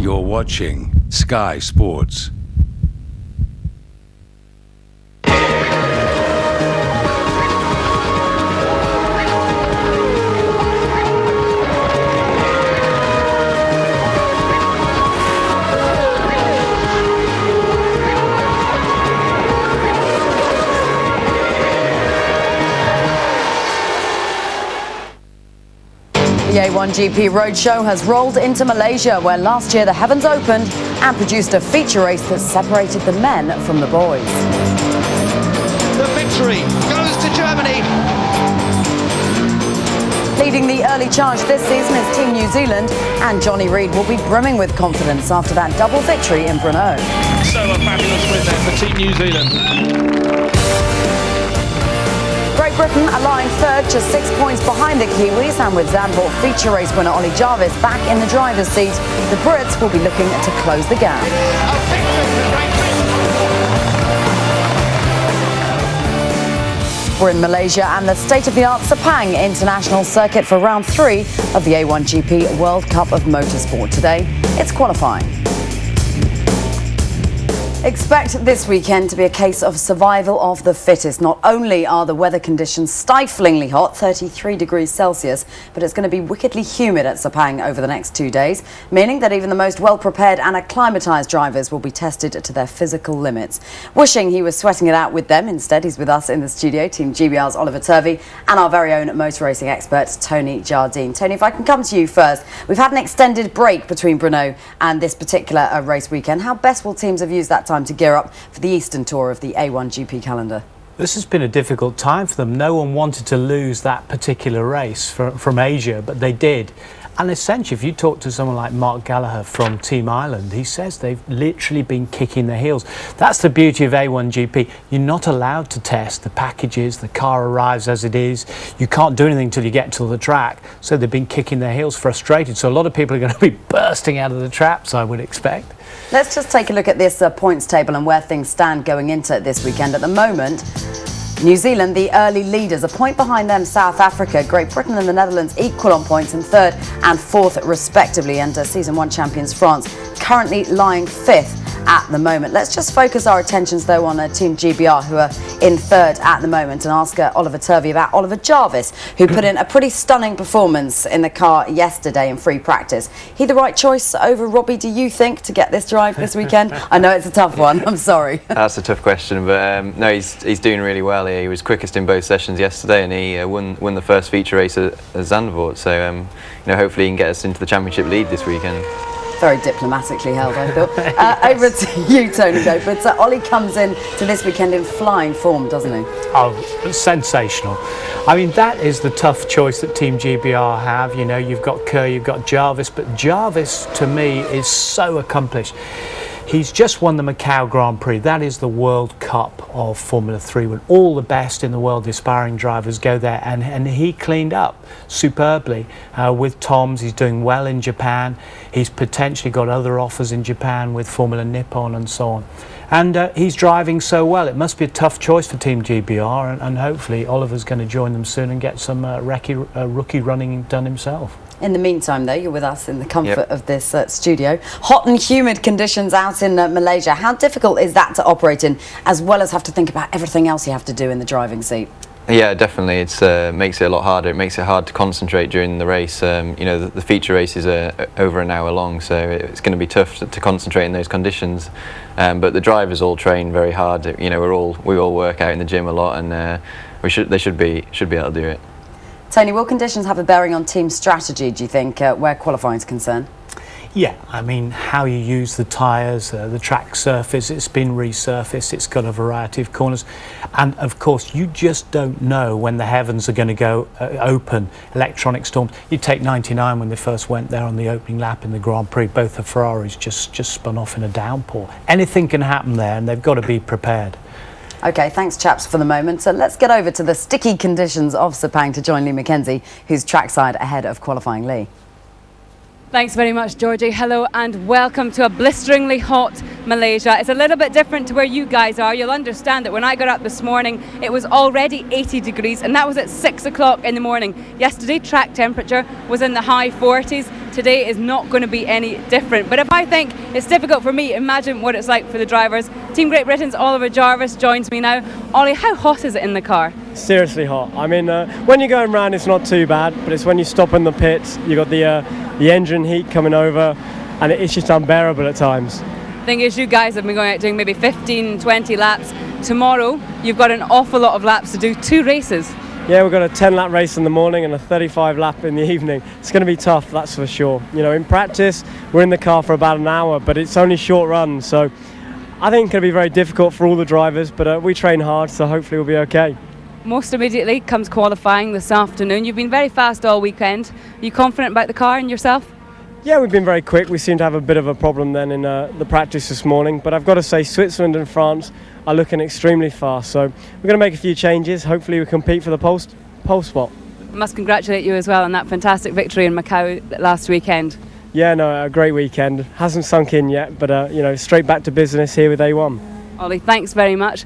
You're watching Sky Sports. The A1GP Roadshow has rolled into Malaysia, where last year the heavens opened and produced a feature race that separated the men from the boys. The victory goes to Germany. Leading the early charge this season is Team New Zealand, and Johnny Reid will be brimming with confidence after that double victory in Brno. So a fabulous win there for Team New Zealand. Great Britain are lying third, just 6 points behind the Kiwis, and with Zandvoort feature race winner Ollie Jarvis back in the driver's seat, the Brits will be looking to close the gap. We're in Malaysia and the state-of-the-art Sepang International Circuit for round 3 of the A1GP World Cup of Motorsport. Today, it's qualifying. Expect this weekend to be a case of survival of the fittest. Not only are the weather conditions stiflingly hot, 33 degrees Celsius, but it's going to be wickedly humid at Sepang over the next 2 days, meaning that even the most well-prepared and acclimatised drivers will be tested to their physical limits. Wishing he was sweating it out with them, instead he's with us in the studio, Team GBR's Oliver Turvey and our very own motor racing expert, Tony Jardine. Tony, if I can come to you first. We've had an extended break between Brno and this particular race weekend. How best will teams have used that time to gear up for the Eastern Tour of the A1GP calendar? This has been a difficult time for them. No one wanted to lose that particular race from Asia, but they did. And essentially, if you talk to someone like Mark Gallagher from Team Ireland, he says they've literally been kicking their heels. That's the beauty of A1GP. You're not allowed to test the packages. The car arrives as it is. You can't do anything until you get to the track. So they've been kicking their heels, frustrated. So a lot of people are going to be bursting out of the traps, I would expect. Let's just take a look at this points table and where things stand going into this weekend. At the moment, New Zealand, the early leaders, a point behind them, South Africa, Great Britain and the Netherlands equal on points in third and fourth respectively, and Season 1 champions France currently lying fifth at the moment. Let's just focus our attentions though on Team GBR, who are in third at the moment, and ask Oliver Turvey about Oliver Jarvis, who put in a pretty stunning performance in the car yesterday in free practice. He the right choice over Robbie, do you think, to get this drive this weekend? I know it's a tough one, I'm sorry. That's a tough question, but no, he's doing really well here. He was quickest in both sessions yesterday, and he won the first feature race at Zandvoort, so you know, hopefully he can get us into the championship lead this weekend. Very diplomatically held, I thought. Over to you, Tony, though. But Ollie comes in to this weekend in flying form, doesn't he? Oh, sensational. I mean, that is the tough choice that Team GBR have. You know, you've got Kerr, you've got Jarvis, but Jarvis, to me, is so accomplished. He's just won the Macau Grand Prix. That is the World Cup of Formula 3, when all the best in the world aspiring drivers go there, and he cleaned up superbly with Toms. He's doing well in Japan. He's potentially got other offers in Japan with Formula Nippon and so on. And he's driving so well. It must be a tough choice for Team GBR, and hopefully Oliver's going to join them soon and get some rookie running done himself. In the meantime, though, you're with us in the comfort of this studio. Hot and humid conditions out in Malaysia. How difficult is that to operate in, as well as have to think about everything else you have to do in the driving seat? Yeah, definitely. It makes it a lot harder. It makes it hard to concentrate during the race. You know, the feature races are over an hour long, so it's going to be tough to concentrate in those conditions. But the drivers all train very hard. You know, we all work out in the gym a lot, and they should be able to do it. Tony, will conditions have a bearing on team strategy, do you think, where qualifying is concerned? Yeah, I mean, how you use the tyres, the track surface, it's been resurfaced, it's got a variety of corners. And of course, you just don't know when the heavens are going to go open, electronic storms. You take 99 when they first went there on the opening lap in the Grand Prix, both the Ferraris just spun off in a downpour. Anything can happen there, and they've got to be prepared. OK, thanks, chaps, for the moment. So let's get over to the sticky conditions of Sepang to join Lee McKenzie, who's trackside ahead of qualifying. Lee. Thanks very much, Georgie. Hello and welcome to a blisteringly hot Malaysia. It's a little bit different to where you guys are. You'll understand that when I got up this morning, it was already 80 degrees, and that was at 6 o'clock in the morning. Yesterday, track temperature was in the high 40s. today is not going to be any different. But if I think it's difficult for me, imagine what it's like for the drivers. Team Great Britain's Oliver Jarvis joins me now. Ollie, how hot is it in the car? Seriously hot. I mean, when you're going round, it's not too bad, but it's when you stop in the pits, you got the engine heat coming over, and it's just unbearable at times. The thing is, you guys have been going out doing maybe 15, 20 laps. Tomorrow, you've got an awful lot of laps to do, 2 races. Yeah, we've got a 10-lap race in the morning and a 35-lap in the evening. It's going to be tough, that's for sure. You know, in practice, we're in the car for about an hour, but it's only short runs, so I think it's going to be very difficult for all the drivers, but we train hard, so hopefully we'll be okay. Most immediately comes qualifying this afternoon. You've been very fast all weekend. Are you confident about the car and yourself? Yeah, we've been very quick. We seem to have a bit of a problem then in the practice this morning, but I've got to say Switzerland and France are looking extremely fast, so we're going to make a few changes. Hopefully we compete for the pole spot. I must congratulate you as well on that fantastic victory in Macau last weekend. Yeah, no, a great weekend. Hasn't sunk in yet, but you know, straight back to business here with A1. Ollie, thanks very much.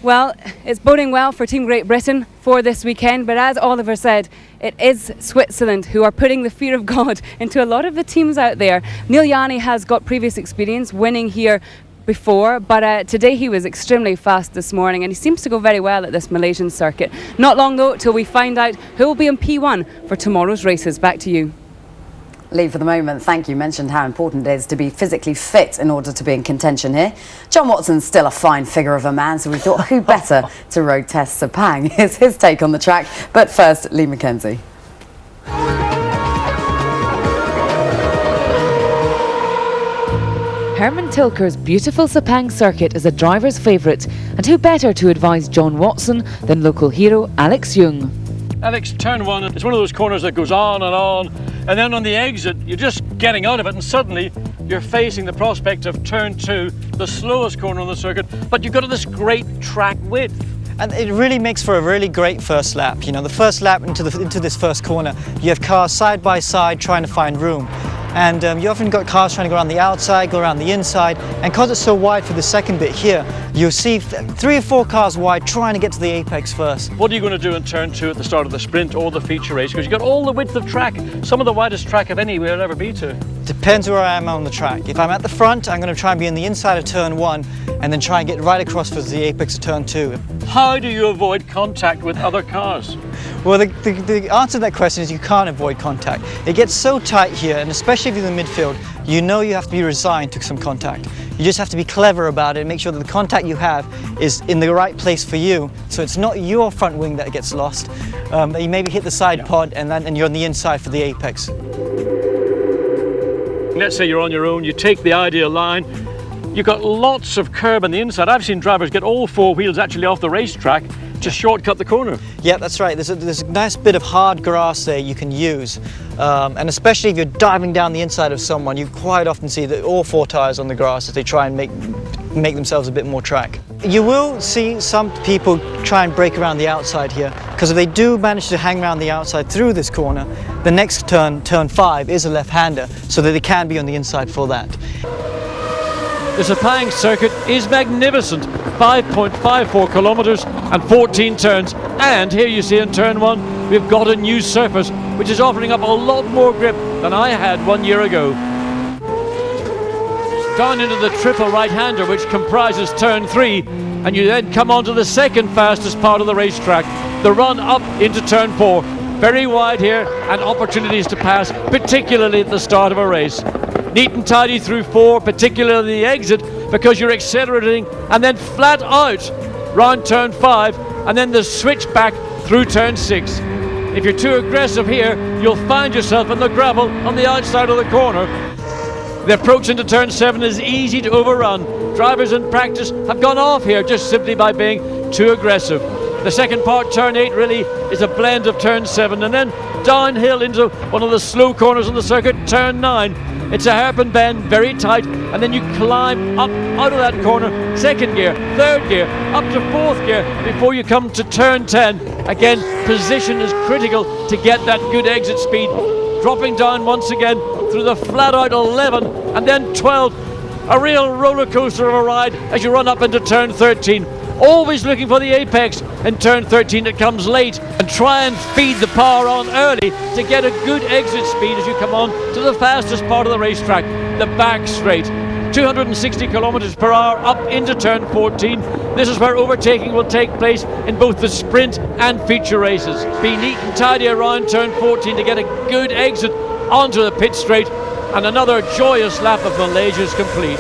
Well, it's boding well for Team Great Britain for this weekend, but as Oliver said, it is Switzerland who are putting the fear of God into a lot of the teams out there. Neil Yanni has got previous experience winning here before, but today he was extremely fast this morning, and he seems to go very well at this Malaysian circuit. Not long though till we find out who will be in P1 for tomorrow's races. Back to you. Lee, for the moment, thank you. Mentioned how important it is to be physically fit in order to be in contention here. John Watson's still a fine figure of a man, so we thought who better to road test Sepang. Here's his take on the track. But first, Lee Mackenzie. Herman Tilker's beautiful Sepang circuit is a driver's favourite, and who better to advise John Watson than local hero Alex Young. Alex, turn 1, it's one of those corners that goes on, and then on the exit, you're just getting out of it, and suddenly you're facing the prospect of turn 2, the slowest corner on the circuit, but you've got this great track width. And it really makes for a really great first lap. You know, the first lap into this first corner, you have cars side by side trying to find room. And you often got cars trying to go around the outside, go around the inside, and because it's so wide for the second bit here, you'll see 3 or 4 cars wide trying to get to the apex first. What are you going to do in turn 2 at the start of the sprint or the feature race? Because you've got all the width of track, some of the widest track of any we'll ever be to. Depends where I am on the track. If I'm at the front, I'm going to try and be on the inside of turn 1 and then try and get right across for the apex of turn 2. How do you avoid contact with other cars? Well, the answer to that question is you can't avoid contact. It gets so tight here, and especially if you're in the midfield, you know you have to be resigned to some contact. You just have to be clever about it and make sure that the contact you have is in the right place for you, so it's not your front wing that gets lost. You maybe hit the side pod and you're on the inside for the apex. Let's say you're on your own, you take the ideal line, you've got lots of curb on the inside. I've seen drivers get all 4 wheels actually off the racetrack to shortcut the corner. Yeah, that's right. There's a nice bit of hard grass there you can use. And especially if you're diving down the inside of someone, you quite often see that all 4 tyres on the grass as they try and make themselves a bit more track. You will see some people try and break around the outside here, because if they do manage to hang around the outside through this corner, the next turn 5, is a left-hander, so that they can be on the inside for that. The Sepang circuit is magnificent, 5.54 kilometres and 14 turns, and here you see in turn 1 we've got a new surface which is offering up a lot more grip than I had 1 year ago. Down into the triple right-hander which comprises turn 3, and you then come on to the second fastest part of the racetrack, the run up into turn 4. Very wide here and opportunities to pass, particularly at the start of a race. Neat and tidy through 4, particularly the exit, because you're accelerating, and then flat out round turn 5, and then the switch back through turn 6. If you're too aggressive here, you'll find yourself in the gravel on the outside of the corner. The approach into turn 7 is easy to overrun. Drivers in practice have gone off here just simply by being too aggressive. The second part, turn 8, really is a blend of turn 7, and then downhill into one of the slow corners on the circuit, turn 9. It's a hairpin bend, very tight, and then you climb up out of that corner, 2nd gear, 3rd gear, up to 4th gear before you come to turn 10. Again, position is critical to get that good exit speed. Dropping down once again through the flat out 11 and then 12. A real roller coaster of a ride as you run up into turn 13. always looking for the apex in turn 13 that comes late, and try and feed the power on early to get a good exit speed as you come on to the fastest part of the racetrack, the back straight. 260 kilometers per hour up into turn 14. This is where overtaking will take place in both the sprint and feature races. Be neat and tidy around turn 14 to get a good exit onto the pit straight, and another joyous lap of Malaysia is complete.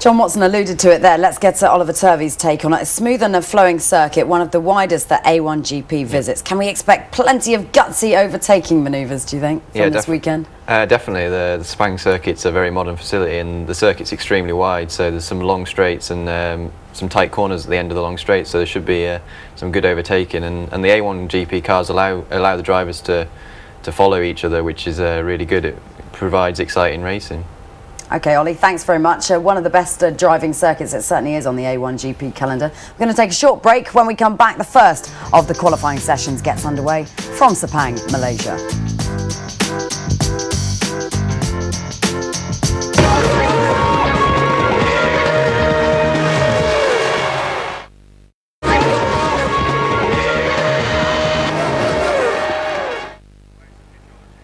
John Watson alluded to it there. Let's get to Oliver Turvey's take on it. A smooth and a flowing circuit, one of the widest that A1GP visits. Can we expect plenty of gutsy overtaking manoeuvres, do you think, from this weekend? Definitely. The Sepang circuit's a very modern facility, and the circuit's extremely wide, so there's some long straights and some tight corners at the end of the long straight, so there should be some good overtaking, and the A1GP cars allow the drivers to follow each other, which is really good. It provides exciting racing. OK, Ollie, thanks very much. One of the best driving circuits, it certainly is, on the A1GP calendar. We're going to take a short break. When we come back, the first of the qualifying sessions gets underway from Sepang, Malaysia.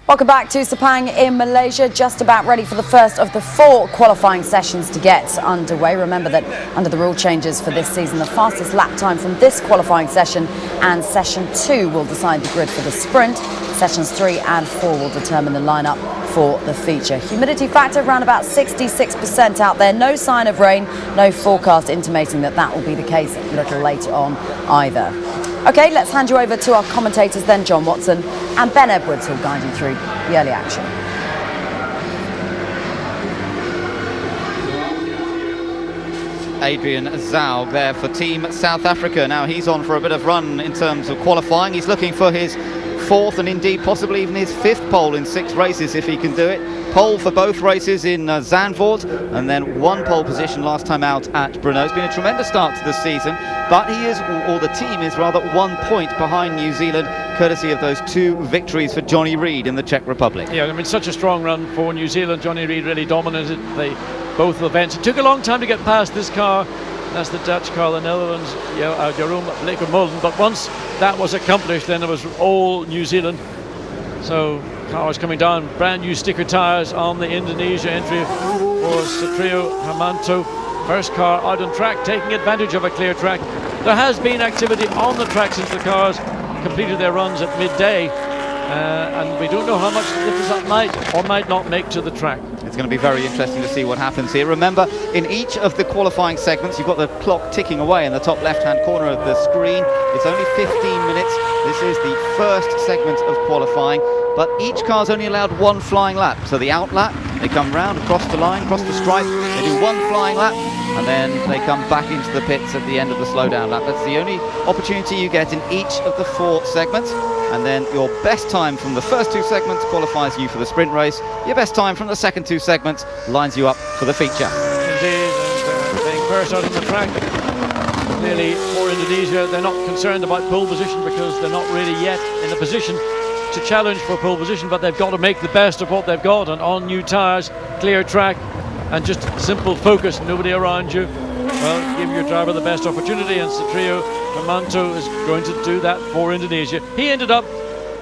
Welcome back to Sepang in Malaysia, just about ready for the first of the 4 qualifying sessions to get underway. Remember that under the rule changes for this season, the fastest lap time from this qualifying session and session 2 will decide the grid for the sprint. Sessions 3 and 4 will determine the lineup for the feature. Humidity factor around about 66% out there. No sign of rain, no forecast intimating that will be the case a little later on either. OK, let's hand you over to our commentators then, John Watson and Ben Edwards, who'll guide you through the early action. Adrian Zaug there for Team South Africa. Now he's on for a bit of run in terms of qualifying. He's looking for his 4th and indeed possibly even his 5th pole in 6 races if he can do it. Pole for both races in Zandvoort, and then 1 pole position last time out at Brno. It's been a tremendous start to the season, but he is, or the team is rather, 1 point behind New Zealand, courtesy of those 2 victories for Johnny Reid in the Czech Republic. Yeah, I mean, such a strong run for New Zealand. Johnny Reid really dominated both events. It took a long time to get past this car. That's the Dutch car, the Netherlands, Jeroen Bleeker-Mulden. But once that was accomplished, then it was all New Zealand. So cars coming down, brand new sticker tyres on the Indonesia entry for Satrio Hermanto. First car out on track, taking advantage of a clear track. There has been activity on the track since the cars completed their runs at midday, and we don't know how much difference that might or might not make to the track. It's going to be very interesting to see what happens here. Remember, in each of the qualifying segments, you've got the clock ticking away in the top left-hand corner of the screen. It's only 15 minutes. This is the first segment of qualifying, but each car's only allowed 1 flying lap. So the out lap, they come round across the line, across the stripe, they do 1 flying lap, and then they come back into the pits at the end of the slowdown lap. That's the only opportunity you get in each of the 4 segments. And then your best time from the first 2 segments qualifies you for the sprint race. Your best time from the second 2 segments lines you up for the feature. Indeed, and being first out on the track. Clearly, for Indonesia, they're not concerned about pole position because they're not really yet in a position to challenge for pole position, but they've got to make the best of what they've got, and on new tyres, clear track, and just simple focus, nobody around you. Well, give your driver the best opportunity, and Satrio Hermanto is going to do that for Indonesia. He ended up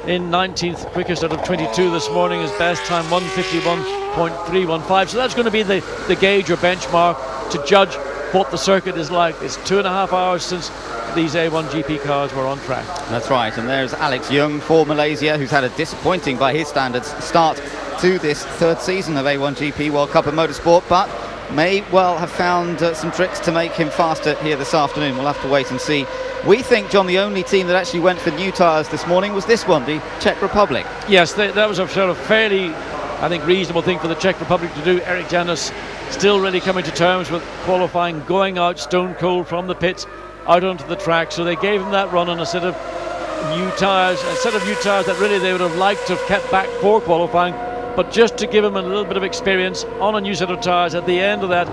in 19th, quickest out of 22 this morning. His best time 1:51.315. So that's going to be the gauge or benchmark to judge what the circuit is like. It's 2.5 hours since these A1GP cars were on track. That's right, and there's Alex Young for Malaysia, who's had a disappointing, by his standards, start to this 3rd season of A1GP World Cup of Motorsport, but may well have found some tricks to make him faster here this afternoon. We'll have to wait and see. We think, John, the only team that actually went for new tyres this morning was this one, the Czech Republic. Yes, that was a sort of fairly, I think, reasonable thing for the Czech Republic to do. Eric Janis still really coming to terms with qualifying, going out stone cold from the pits out onto the track, so they gave him that run on a set of new tyres, that really they would have liked to have kept back for qualifying, but just to give him a little bit of experience on a new set of tyres at the end of that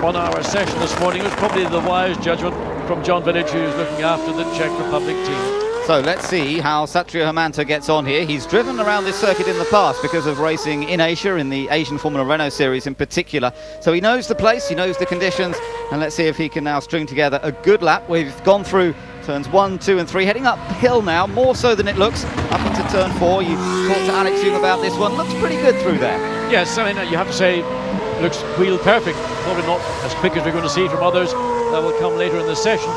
1 hour session this morning. It was probably the wise judgment from John Village, who's looking after the Czech Republic team. So let's see how Satrio Hermanto gets on here. He's driven around this circuit in the past because of racing in Asia, in the Asian Formula Renault series in particular. So he knows the place, he knows the conditions, and let's see if he can now string together a good lap. We've gone through turns 1, 2 and 3, heading uphill now, more so than it looks, up into turn 4. You talked to Alex Young about this one, looks pretty good through there. Yes, I mean, you have to say, looks wheel perfect. Probably not as quick as we're going to see from others. That will come later in the session.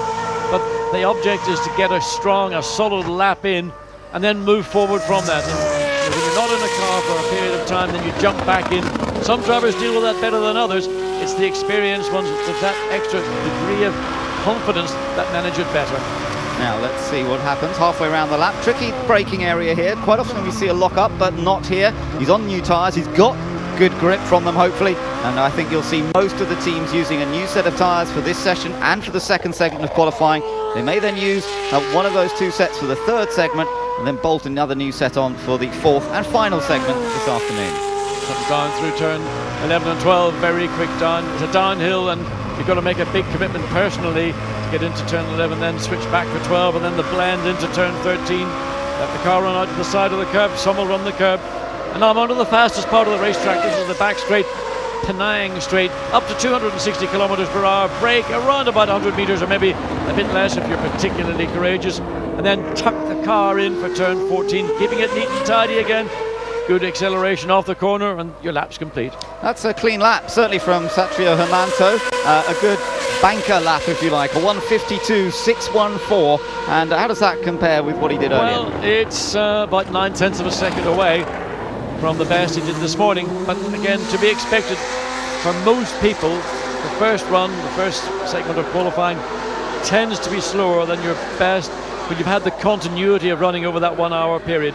But the object is to get a strong, a solid lap in, and then move forward from that. And when you're not in a car for a period of time, then you jump back in. Some drivers deal with that better than others. It's the experienced ones with that extra degree of confidence that manage it better. Now let's see what happens halfway around the lap. Tricky braking area here. Quite often we see a lock up, but not here. He's on new tyres. He's got good grip from them, hopefully, and I think you'll see most of the teams using a new set of tyres for this session and for the second segment of qualifying. They may then use one of those two sets for the third segment and then bolt another new set on for the fourth and final segment this afternoon. Come down through turn 11 and 12, very quick down. It's a downhill and you've got to make a big commitment personally to get into turn 11, then switch back for 12 and then the blend into turn 13. Let the car run out to the side of the curb, some will run the curb. And now I'm onto the fastest part of the racetrack. This is the back straight, Penang straight, up to 260 kilometers per hour. Brake around about 100 meters or maybe a bit less if you're particularly courageous. And then tuck the car in for turn 14, keeping it neat and tidy again. Good acceleration off the corner and your lap's complete. That's a clean lap, certainly from Satrio Hermanto. A good banker lap, if you like, a 1:52.614. And how does that compare with what he did earlier? Well, it's about 9/10 of a second away from the best he did this morning, but again, to be expected for most people. The first run, the first segment of qualifying tends to be slower than your best when you've had the continuity of running over that 1 hour period.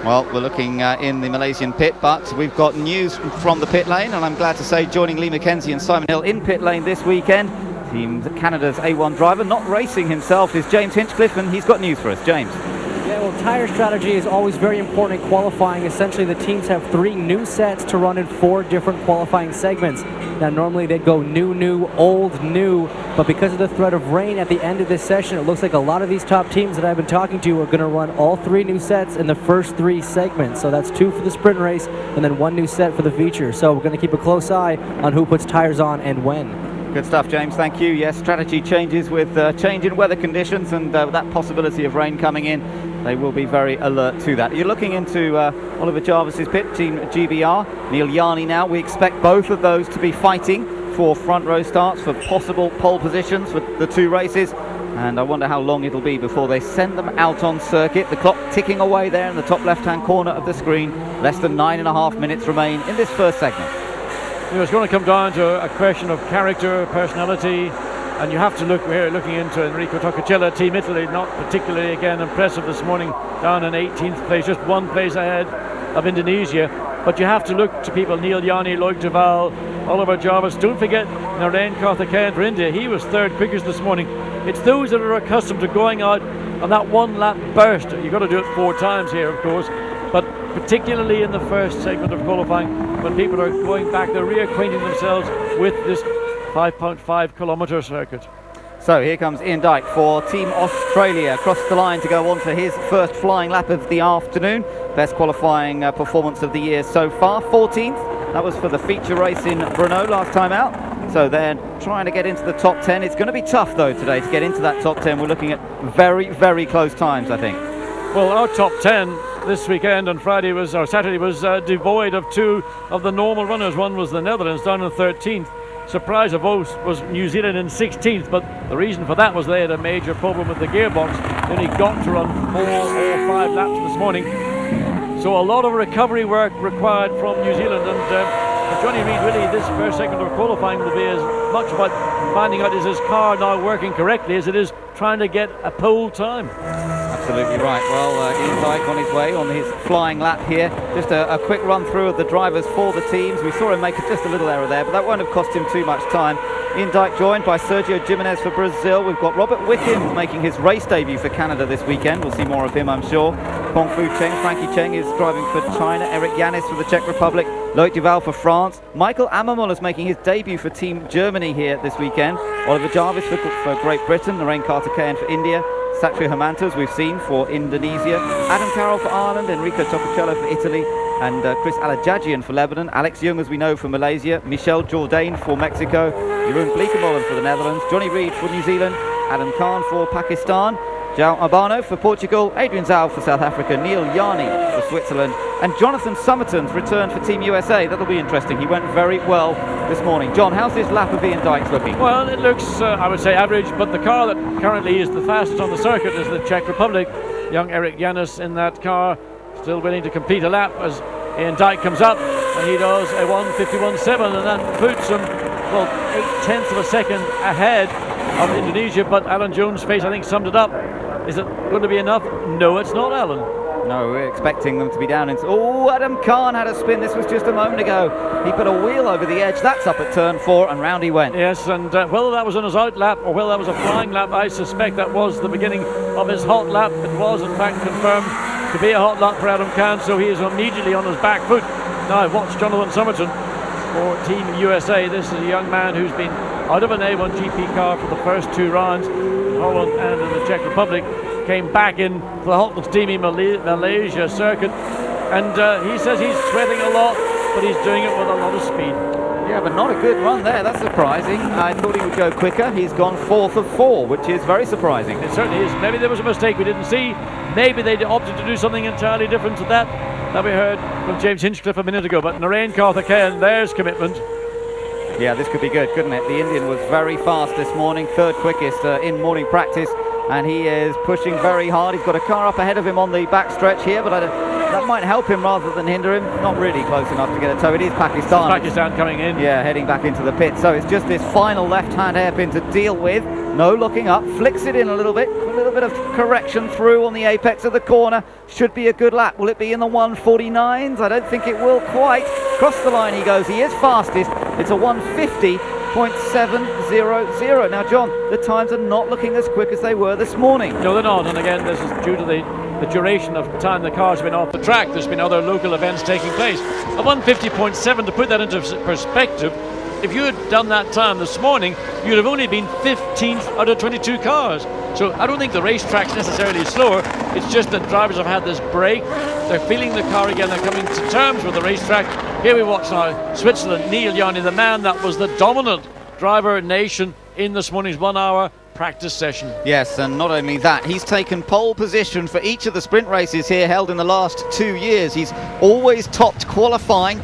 Well, we're looking in the Malaysian pit, but we've got news from the pit lane, and I'm glad to say joining Lee McKenzie and Simon Hill in pit lane this weekend, Team Canada's A1 driver, not racing himself, is James Hinchcliffe, and he's got news for us. James. Yeah, well, tire strategy is always very important in qualifying. Essentially, the teams have 3 new sets to run in 4 different qualifying segments. Now, normally they'd go new, old, new, but because of the threat of rain at the end of this session, it looks like a lot of these top teams that I've been talking to are going to run all 3 new sets in the first 3 segments. So that's 2 for the sprint race and then 1 new set for the feature. So we're going to keep a close eye on who puts tires on and when. Good stuff, James. Thank you. Yes, strategy changes with change in weather conditions and that possibility of rain coming in. They will be very alert to that. You're looking into Oliver Jarvis's pit, Team GBR. Neil Yarney now. We expect both of those to be fighting for front row starts, for possible pole positions for the 2 races. And I wonder how long it'll be before they send them out on circuit. The clock ticking away there in the top left-hand corner of the screen. Less than 9.5 minutes remain in this first segment. You know, it's going to come down to a question of character, personality, and you have to look. We're looking into Enrico Toccacella, Team Italy, not particularly again impressive this morning, down in 18th place, just 1 place ahead of Indonesia. But you have to look to people: Neil Yarney, Loic Duval, Oliver Jarvis. Don't forget Narain Karthikeyan for India. He was 3rd quickest this morning. It's those that are accustomed to going out on that 1 lap burst. You've got to do it 4 times here, of course, but particularly in the first segment of qualifying, when people are going back, they're reacquainting themselves with this 5.5 kilometre circuit. So here comes Ian Dyke for Team Australia, across the line to go on to his first flying lap of the afternoon. Best qualifying performance of the year so far, 14th. That was for the feature race in Brno last time out. So they're trying to get into the top 10. It's going to be tough though today to get into that top 10. We're looking at very, very close times, I think. Well, our top 10 this weekend on Saturday was devoid of 2 of the normal runners. One was the Netherlands down in 13th. Surprise of most was New Zealand in 16th, but the reason for that was they had a major problem with the gearbox. They only got to run 4 or 5 laps this morning. So a lot of recovery work required from New Zealand, and for Johnny Reid, really, this first segment of qualifying will be as much about finding out is his car now working correctly as it is trying to get a pole time. Absolutely right. Well, Ian Dyke on his way on his flying lap here. Just a quick run through of the drivers for the teams. We saw him make just a little error there, but that won't have cost him too much time. Ian Dyke joined by Sergio Jimenez for Brazil. We've got Robert Whittin making his race debut for Canada this weekend. We'll see more of him, I'm sure. Kung Fu Cheng, Frankie Cheng is driving for China. Eric Yanis for the Czech Republic. Loic Duval for France. Michael Ammermuller is making his debut for Team Germany here this weekend. Oliver Jarvis for Great Britain. Narain Karthikeyan for India. Satrio Hermantos we've seen for Indonesia, Adam Carroll for Ireland, Enrico Topicello for Italy, and Chris Alajajian for Lebanon, Alex Young, as we know, for Malaysia, Michel Jourdain for Mexico, Jeroen Bleekemolen for the Netherlands, Johnny Reid for New Zealand, Adam Khan for Pakistan, João Albano for Portugal, Adrian Zhao for South Africa, Neil Yarni for Switzerland, and Jonathan Summerton's return for Team USA. That'll be interesting. He went very well this morning. John, how's this lap of Ian Dykes looking? Well, it looks, I would say, average, but the car that currently is the fastest on the circuit is the Czech Republic. Young Eric Yanis in that car, still willing to complete a lap as Ian Dyke comes up, and he does a 1:51.7, and that puts him, well, 0.8 of a second ahead of Indonesia. But Alan Jones' face, I think, summed it up. Is it going to be enough? No, it's not, Alan. No, we're expecting them to be down into... Oh, Adam Khan had a spin. This was just a moment ago. He put a wheel over the edge. That's up at turn 4, and round he went. Yes, and whether that was on his out lap or whether that was a flying lap, I suspect that was the beginning of his hot lap. It was, in fact, confirmed to be a hot lap for Adam Khan, so he is immediately on his back foot. Now, watch Jonathan Summerton for Team USA. This is a young man who's been out of an A1GP car for the first 2 rounds in Holland and in the Czech Republic. Came back in for the Hotland Steamy Malaysia circuit, and he says he's sweating a lot, but he's doing it with a lot of speed. Yeah, but not a good run there. That's surprising. I thought he would go quicker. He's gone 4th of 4, which is very surprising. It certainly is. Maybe there was a mistake we didn't see. Maybe they opted to do something entirely different to that we heard from James Hinchcliffe a minute ago. But Narain Karthikeyan, there's commitment. Yeah, this could be good, couldn't it? The Indian was very fast this morning, 3rd quickest in morning practice, and he is pushing very hard. He's got a car up ahead of him on the backstretch here, but that might help him rather than hinder him. Not really close enough to get a tow. It is Pakistan. Pakistan coming in. Yeah, heading back into the pit. So it's just this final left-hand hairpin to deal with. No looking up, flicks it in a little bit of correction through on the apex of the corner. Should be a good lap. Will it be in the 1:49s? I don't think it will quite. Across the line he goes. He is fastest. It's a 1:50.700. Now, John, the times are not looking as quick as they were this morning. No, they're not. And again, this is due to the duration of time the car's been off the track. There's been other local events taking place. A 1:50.7, to put that into perspective, if you had done that time this morning, you'd have only been 15th out of 22 cars. So I don't think the racetrack's necessarily slower. It's just that drivers have had this break. They're feeling the car again. They're coming to terms with the racetrack. Here we watch now Switzerland, Neil Yarni, the man that was the dominant driver nation in this morning's 1 hour practice session. Yes, and not only that, he's taken pole position for each of the sprint races here held in the last 2 years. He's always topped qualifying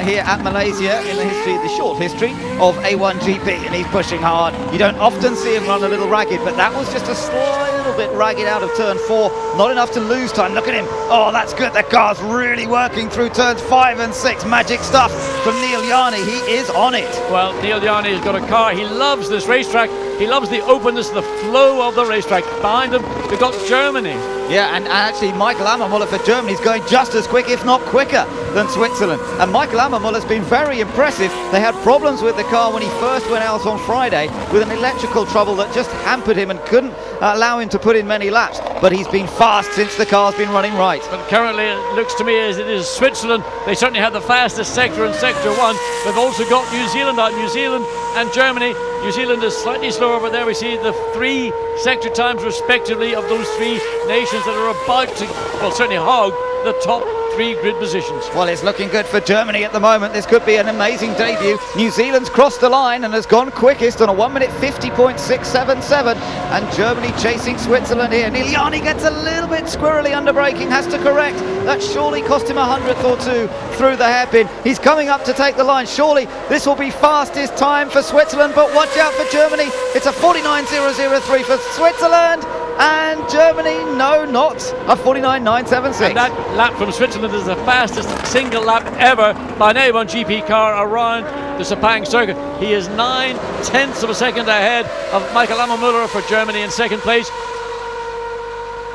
here at Malaysia in the short history of A1GP, and he's pushing hard. You don't often see him run a little ragged, but that was just a slight little bit ragged out of turn 4. Not enough to lose time. Look at him. Oh, that's good. The car's really working through turns 5 and 6. Magic stuff from Neil Yarni. He is on it. Well, Neil Yarni has got a car. He loves this racetrack. He loves the openness, the flow of the racetrack. Behind him, we've got Germany. Yeah, and actually Michael Ammermuller for Germany is going just as quick, if not quicker, than Switzerland. And Michael Ammermuller's been very impressive. They had problems with the car when he first went out on Friday with an electrical trouble that just hampered him and couldn't allow him to put in many laps. But he's been fast since the car's been running right. But currently it looks to me as it is Switzerland. They certainly have the fastest sector in Sector 1. They've also got New Zealand out. New Zealand and Germany. New Zealand is slightly slower, but there we see the 3 sector times respectively of those 3 nations that are about to, well, certainly hog the top 3 grid positions. Well, it's looking good for Germany at the moment. This could be an amazing debut. New Zealand's crossed the line and has gone quickest on a 1:50.677, and Germany chasing Switzerland here. Neil Yarni gets a little bit squirrely under braking, has to correct. That surely cost him a 100th or 2 through the hairpin. He's coming up to take the line. Surely this will be fastest time for Switzerland, but watch out for Germany. It's a 49.003 for Switzerland. And Germany, no, not a 49.976. And that lap from Switzerland is the fastest single lap ever by an A1GP car around the Sepang circuit. He is 0.9 of a second ahead of Michael Ammermuller for Germany in second place.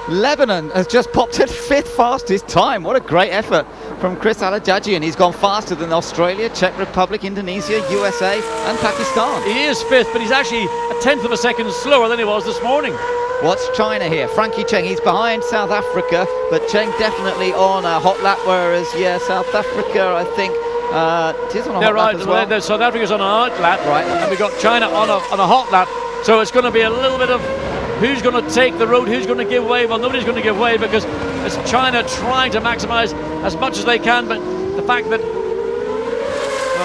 Lebanon has just popped at 5th fastest time. What a great effort from Chris Alajajian. He's gone faster than Australia, Czech Republic, Indonesia, USA and Pakistan. He is 5th, but he's actually a 1/10 of a second slower than he was this morning. What's China here? Frankie Cheng, he's behind South Africa, but Cheng definitely on a hot lap, whereas, yeah, South Africa, I think, is on a hot lap as well. South Africa's on a hot lap, right, and we've got China on a hot lap, so it's going to be a little bit of who's going to take the road, who's going to give way? Well, nobody's going to give way because it's China trying to maximise as much as they can, but the fact that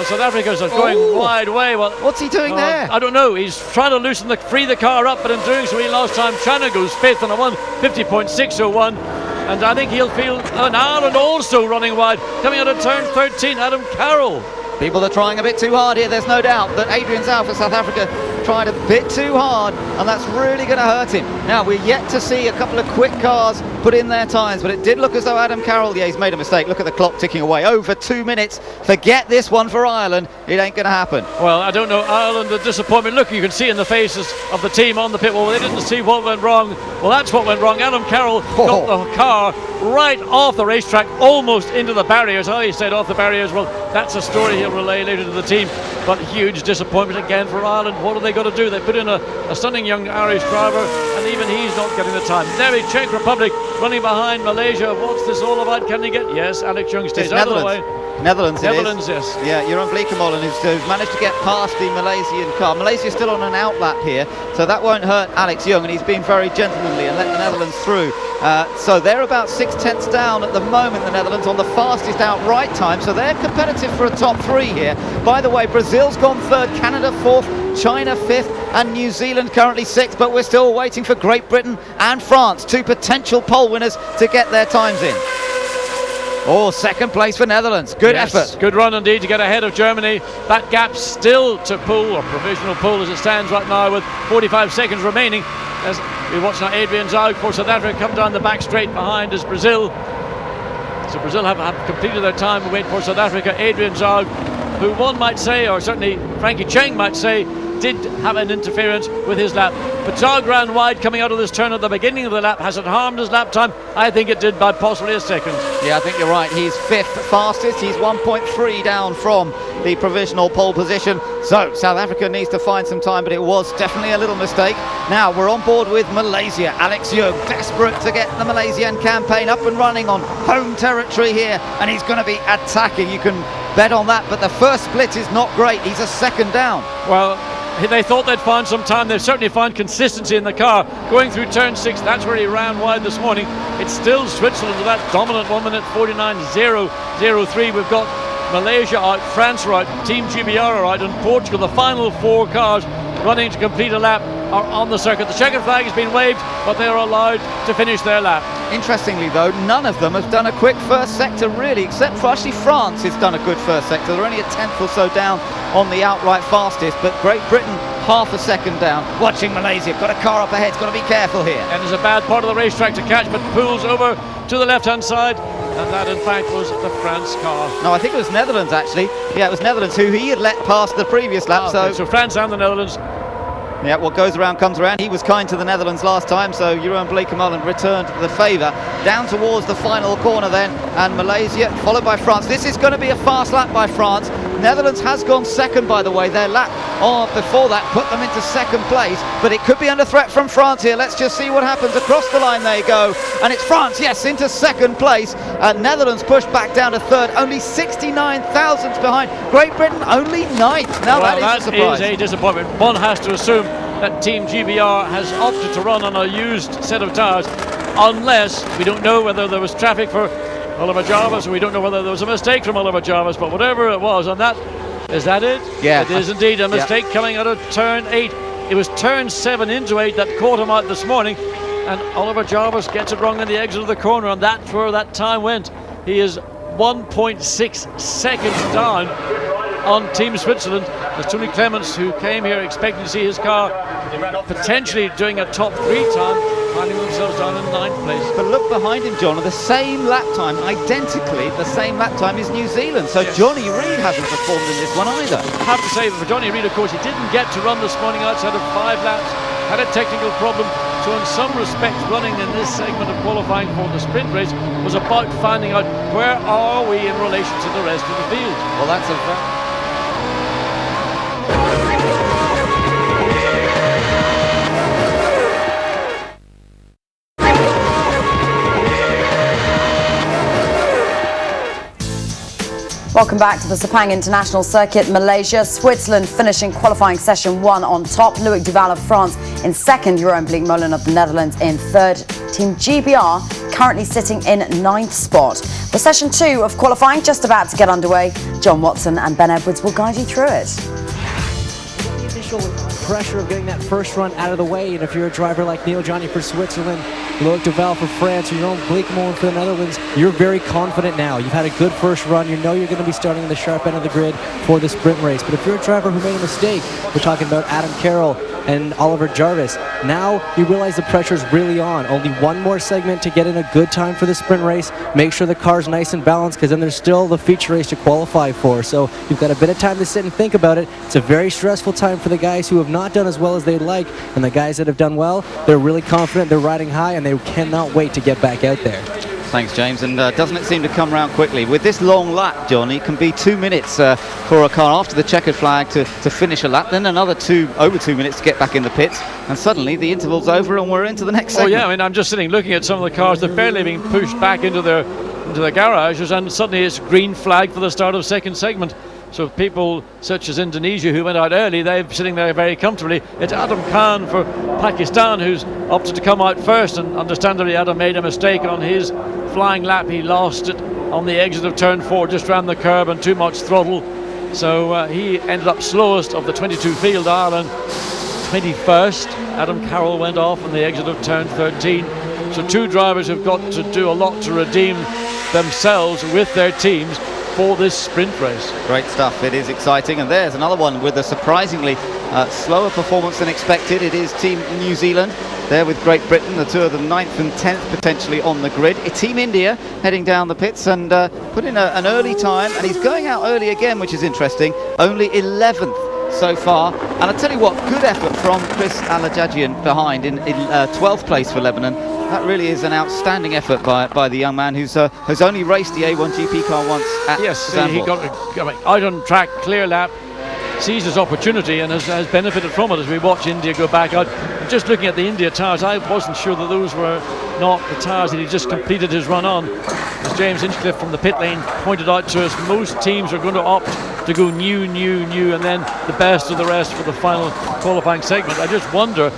South Africa's going wide way. Well, what's he doing there? I don't know. He's trying to free the car up, but in doing so he lost time. China goes 5th on a 1:50.601, and I think he'll feel an Ireland also running wide. Coming out of turn 13, Adam Carroll. People are trying a bit too hard here. There's no doubt that Adrian Zhao for South Africa tried a bit too hard, and that's really going to hurt him. Now, we're yet to see a couple of quick cars put in their times, but it did look as though Adam Carroll, he's made a mistake. Look at the clock ticking away. Over 2 minutes. Forget this one for Ireland. It ain't going to happen. Well, I don't know. Ireland, the disappointment. Look, you can see in the faces of the team on the pit wall. They didn't see what went wrong. Well, that's what went wrong. Adam Carroll got the car right off the racetrack, almost into the barriers. Oh, he said off the barriers. Well, that's a story he'll relay later to the team. But huge disappointment again for Ireland. What are they going to do? They put in a stunning young Irish driver, and even he's not getting the time. Derry, Czech Republic, running behind Malaysia. What's this all about? Can he get? Yes, Alex Young stays out of the way. Netherlands, yes. Yeah, Jeroen Bleekemolen who's managed to get past the Malaysian car. Malaysia's still on an outlap here, so that won't hurt Alex Young, and he's been very gentlemanly and let the Netherlands through. So they're about 6/10 down at the moment, the Netherlands, on the fastest outright time, so they're competitive for a top 3 here. By the way, Brazil's gone 3rd, Canada 4th, China 5th, and New Zealand currently 6th, but we're still waiting for Great Britain and France, 2 potential pole winners, to get their times in. Oh, 2nd place for Netherlands. Good effort. Good run indeed to get ahead of Germany. That gap still to pull, or provisional pull as it stands right now, with 45 seconds remaining. As we watch now Adrian Zhao for South Africa come down the back straight behind is Brazil. So Brazil have completed their time and wait for South Africa. Adrian Zhao, who one might say, or certainly Frankie Cheng might say, did have an interference with his lap. But Zhao ran wide coming out of this turn at the beginning of the lap. Has it harmed his lap time? I think it did by possibly a second. Yeah, I think you're right. He's 5th fastest. He's 1.3 down from the provisional pole position. So South Africa needs to find some time, but it was definitely a little mistake. Now we're on board with Malaysia. Alex Young, desperate to get the Malaysian campaign up and running on home territory here, and he's going to be attacking. You can bet on that, but the first split is not great. He's a second down. Well, they thought they'd find some time. They've certainly found consistency in the car. Going through turn 6, that's where he ran wide this morning. It's still Switzerland with that dominant 1:49.003. We've got Malaysia out, France are out, Team GBR are out, and Portugal. The final 4 cars running to complete a lap are on the circuit. The checkered flag has been waved, but they are allowed to finish their lap. Interestingly though, none of them have done a quick first sector really, except for actually France has done a good first sector. They're only a 10th or so down on the outright fastest, but Great Britain half a second down. Watching Malaysia, got a car up ahead, got to be careful here. And there's a bad part of the racetrack to catch, but pulls over to the left-hand side, and that in fact was the France car. No, I think it was Netherlands actually. Yeah, it was Netherlands who he had let past the previous lap. So France and the Netherlands. Yeah, what goes around comes around. He was kind to the Netherlands last time, so Jeroen Bleekemolen returned the favour. Down towards the final corner then, and Malaysia, followed by France. This is going to be a fast lap by France. Netherlands has gone second, by the way. Their lap before that put them into 2nd place, but it could be under threat from France here. Let's just see what happens. Across the line they go, and it's France, yes, into 2nd place. Netherlands pushed back down to 3rd, only 69 thousandths behind. Great Britain only 9th. Now well, that is a surprise. That is a disappointment. One has to assume that Team GBR has opted to run on a used set of tyres, unless we don't know whether there was traffic for Oliver Jarvis, or we don't know whether there was a mistake from Oliver Jarvis, but whatever it was, and that is that it? Yeah. It is indeed a mistake coming out of turn 8. It was turn 7 into 8 that caught him out this morning, and Oliver Jarvis gets it wrong in the exit of the corner, and that's where that time went. He is 1.6 seconds down on Team Switzerland. There's Tony Clements, who came here expecting to see his car potentially doing a top 3 time, finding themselves down in 9th place. But look behind him, John, the same lap time, identically the same lap time is New Zealand. So yes. Johnny Reid hasn't performed in this one either. I have to say that for Johnny Reid, of course, he didn't get to run this morning outside of 5 laps, had a technical problem. So in some respects, running in this segment of qualifying for the sprint race was about finding out where are we in relation to the rest of the field. Well, that's a Welcome back to the Sepang International Circuit. Malaysia, Switzerland finishing qualifying session 1 on top. Loic Duval of France in second, Jeroen Bleekmolen of the Netherlands in third. Team GBR currently sitting in ninth spot. With session 2 of qualifying just about to get underway, John Watson and Ben Edwards will guide you through it. The initial pressure of getting that first run out of the way, and if you're a driver like Neil Johnny for Switzerland, Loic Duval for France, or your own Bleekmolen for the Netherlands, you're very confident now. You've had a good first run. You know you're going to be starting in the sharp end of the grid for the sprint race. But if you're a driver who made a mistake, we're talking about Adam Carroll and Oliver Jarvis, now you realize the pressure's really on. Only one more segment to get in a good time for the sprint race. Make sure the car's nice and balanced, because then there's still the feature race to qualify for. So you've got a bit of time to sit and think about it. It's a very stressful time for the guys who have not done as well as they'd like, and the guys that have done well, they're really confident, they're riding high, and they cannot wait to get back out there. Thanks, James. And doesn't it seem to come round quickly? With this long lap, John, it can be 2 minutes for a car after the checkered flag to finish a lap, then another over 2 minutes to get back in the pits, and suddenly the interval's over and we're into the next segment. Oh yeah, I mean, I'm just sitting looking at some of the cars. They're barely being pushed back into their garages, and suddenly it's green flag for the start of the second segment. So people such as Indonesia, who went out early, they're sitting there very comfortably. It's Adam Khan for Pakistan who's opted to come out first, and understandably Adam made a mistake on his flying lap. He lost it on the exit of turn 4, just round the curb, and too much throttle. So he ended up slowest of the 22 field. Ireland 21st. Adam Carroll went off on the exit of turn 13. So two drivers have got to do a lot to redeem themselves with their teams for this sprint race. Great stuff. It is exciting. And there's another one with a surprisingly slower performance than expected. It is Team New Zealand there with Great Britain, the two of them 9th and 10th potentially on the grid. Team India heading down the pits and put in an early time, and he's going out early again, which is interesting. Only 11th so far, and I tell you what, good effort from Chris Alajajian behind in 12th place for Lebanon. That really is an outstanding effort by the young man who's only raced the A1GP car once at Zandvoort. He got out on track, clear lap, seized his opportunity and has benefited from it as we watch India go back out. Just looking at the India tyres, I wasn't sure that those were not the tyres that he just completed his run on. As James Hinchcliffe from the pit lane pointed out to us, most teams are going to opt to go new, and then the best of the rest for the final qualifying segment. I just wonder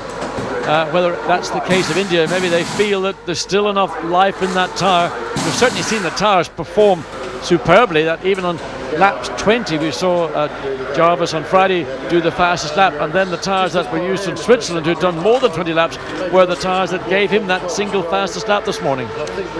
whether that's the case of India. Maybe they feel that there's still enough life in that tyre. We've certainly seen the tyres perform superbly, that even on lap 20 we saw Jarvis on Friday do the fastest lap, and then the tyres that were used in Switzerland, who'd done more than 20 laps, were the tyres that gave him that single fastest lap this morning.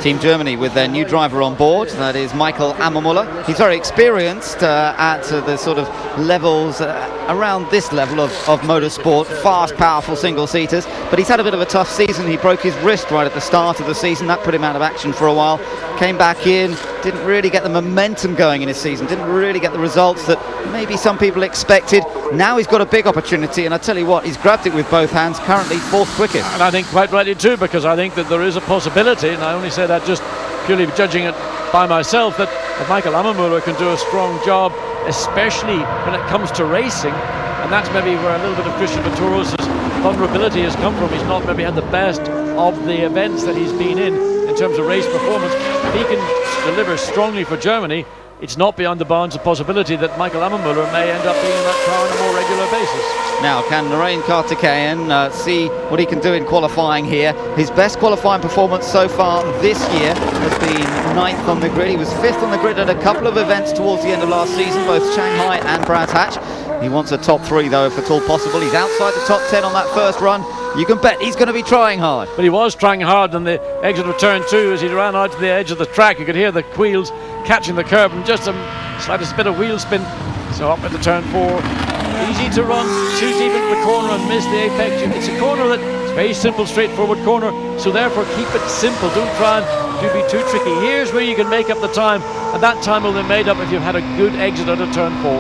Team Germany with their new driver on board, that is Michael Ammermuller. He's very experienced at the sort of levels around this level of motorsport, fast, powerful single-seaters, but he's had a bit of a tough season. He broke his wrist right at the start of the season. That put him out of action for a while. Came back in, didn't really get the momentum going in his season, didn't really get the results that maybe some people expected. Now he's got a big opportunity, and I tell you what, he's grabbed it with both hands, currently 4th quickest. And I think quite rightly too, because I think that there is a possibility, and I only say that just purely judging it by myself, that Michael Ammermuller can do a strong job, especially when it comes to racing, and that's maybe where a little bit of Christian Vitoros' vulnerability has come from. He's not maybe had the best of the events that he's been in terms of race performance. If he can deliver strongly for Germany, it's not beyond the bounds of possibility that Michael Ammermuller may end up being in that car on a more regular basis. Now, can Narain Karthikeyan see what he can do in qualifying here? His best qualifying performance so far this year has been 9th on the grid. He was 5th on the grid at a couple of events towards the end of last season, both Shanghai and Brands Hatch. He wants a top 3 though, if at all possible. He's outside the top 10 on that first run. You can bet he's going to be trying hard. But he was trying hard on the exit of turn 2 as he ran out to the edge of the track. You could hear the wheels catching the curb and just a slightest bit of wheel spin. So up into turn 4. Easy to run, too deep into the corner and miss the apex. It's a corner that's very simple, straightforward corner. So therefore keep it simple. Don't try and be too tricky. Here's where you can make up the time, and that time will be made up if you've had a good exit out of turn 4.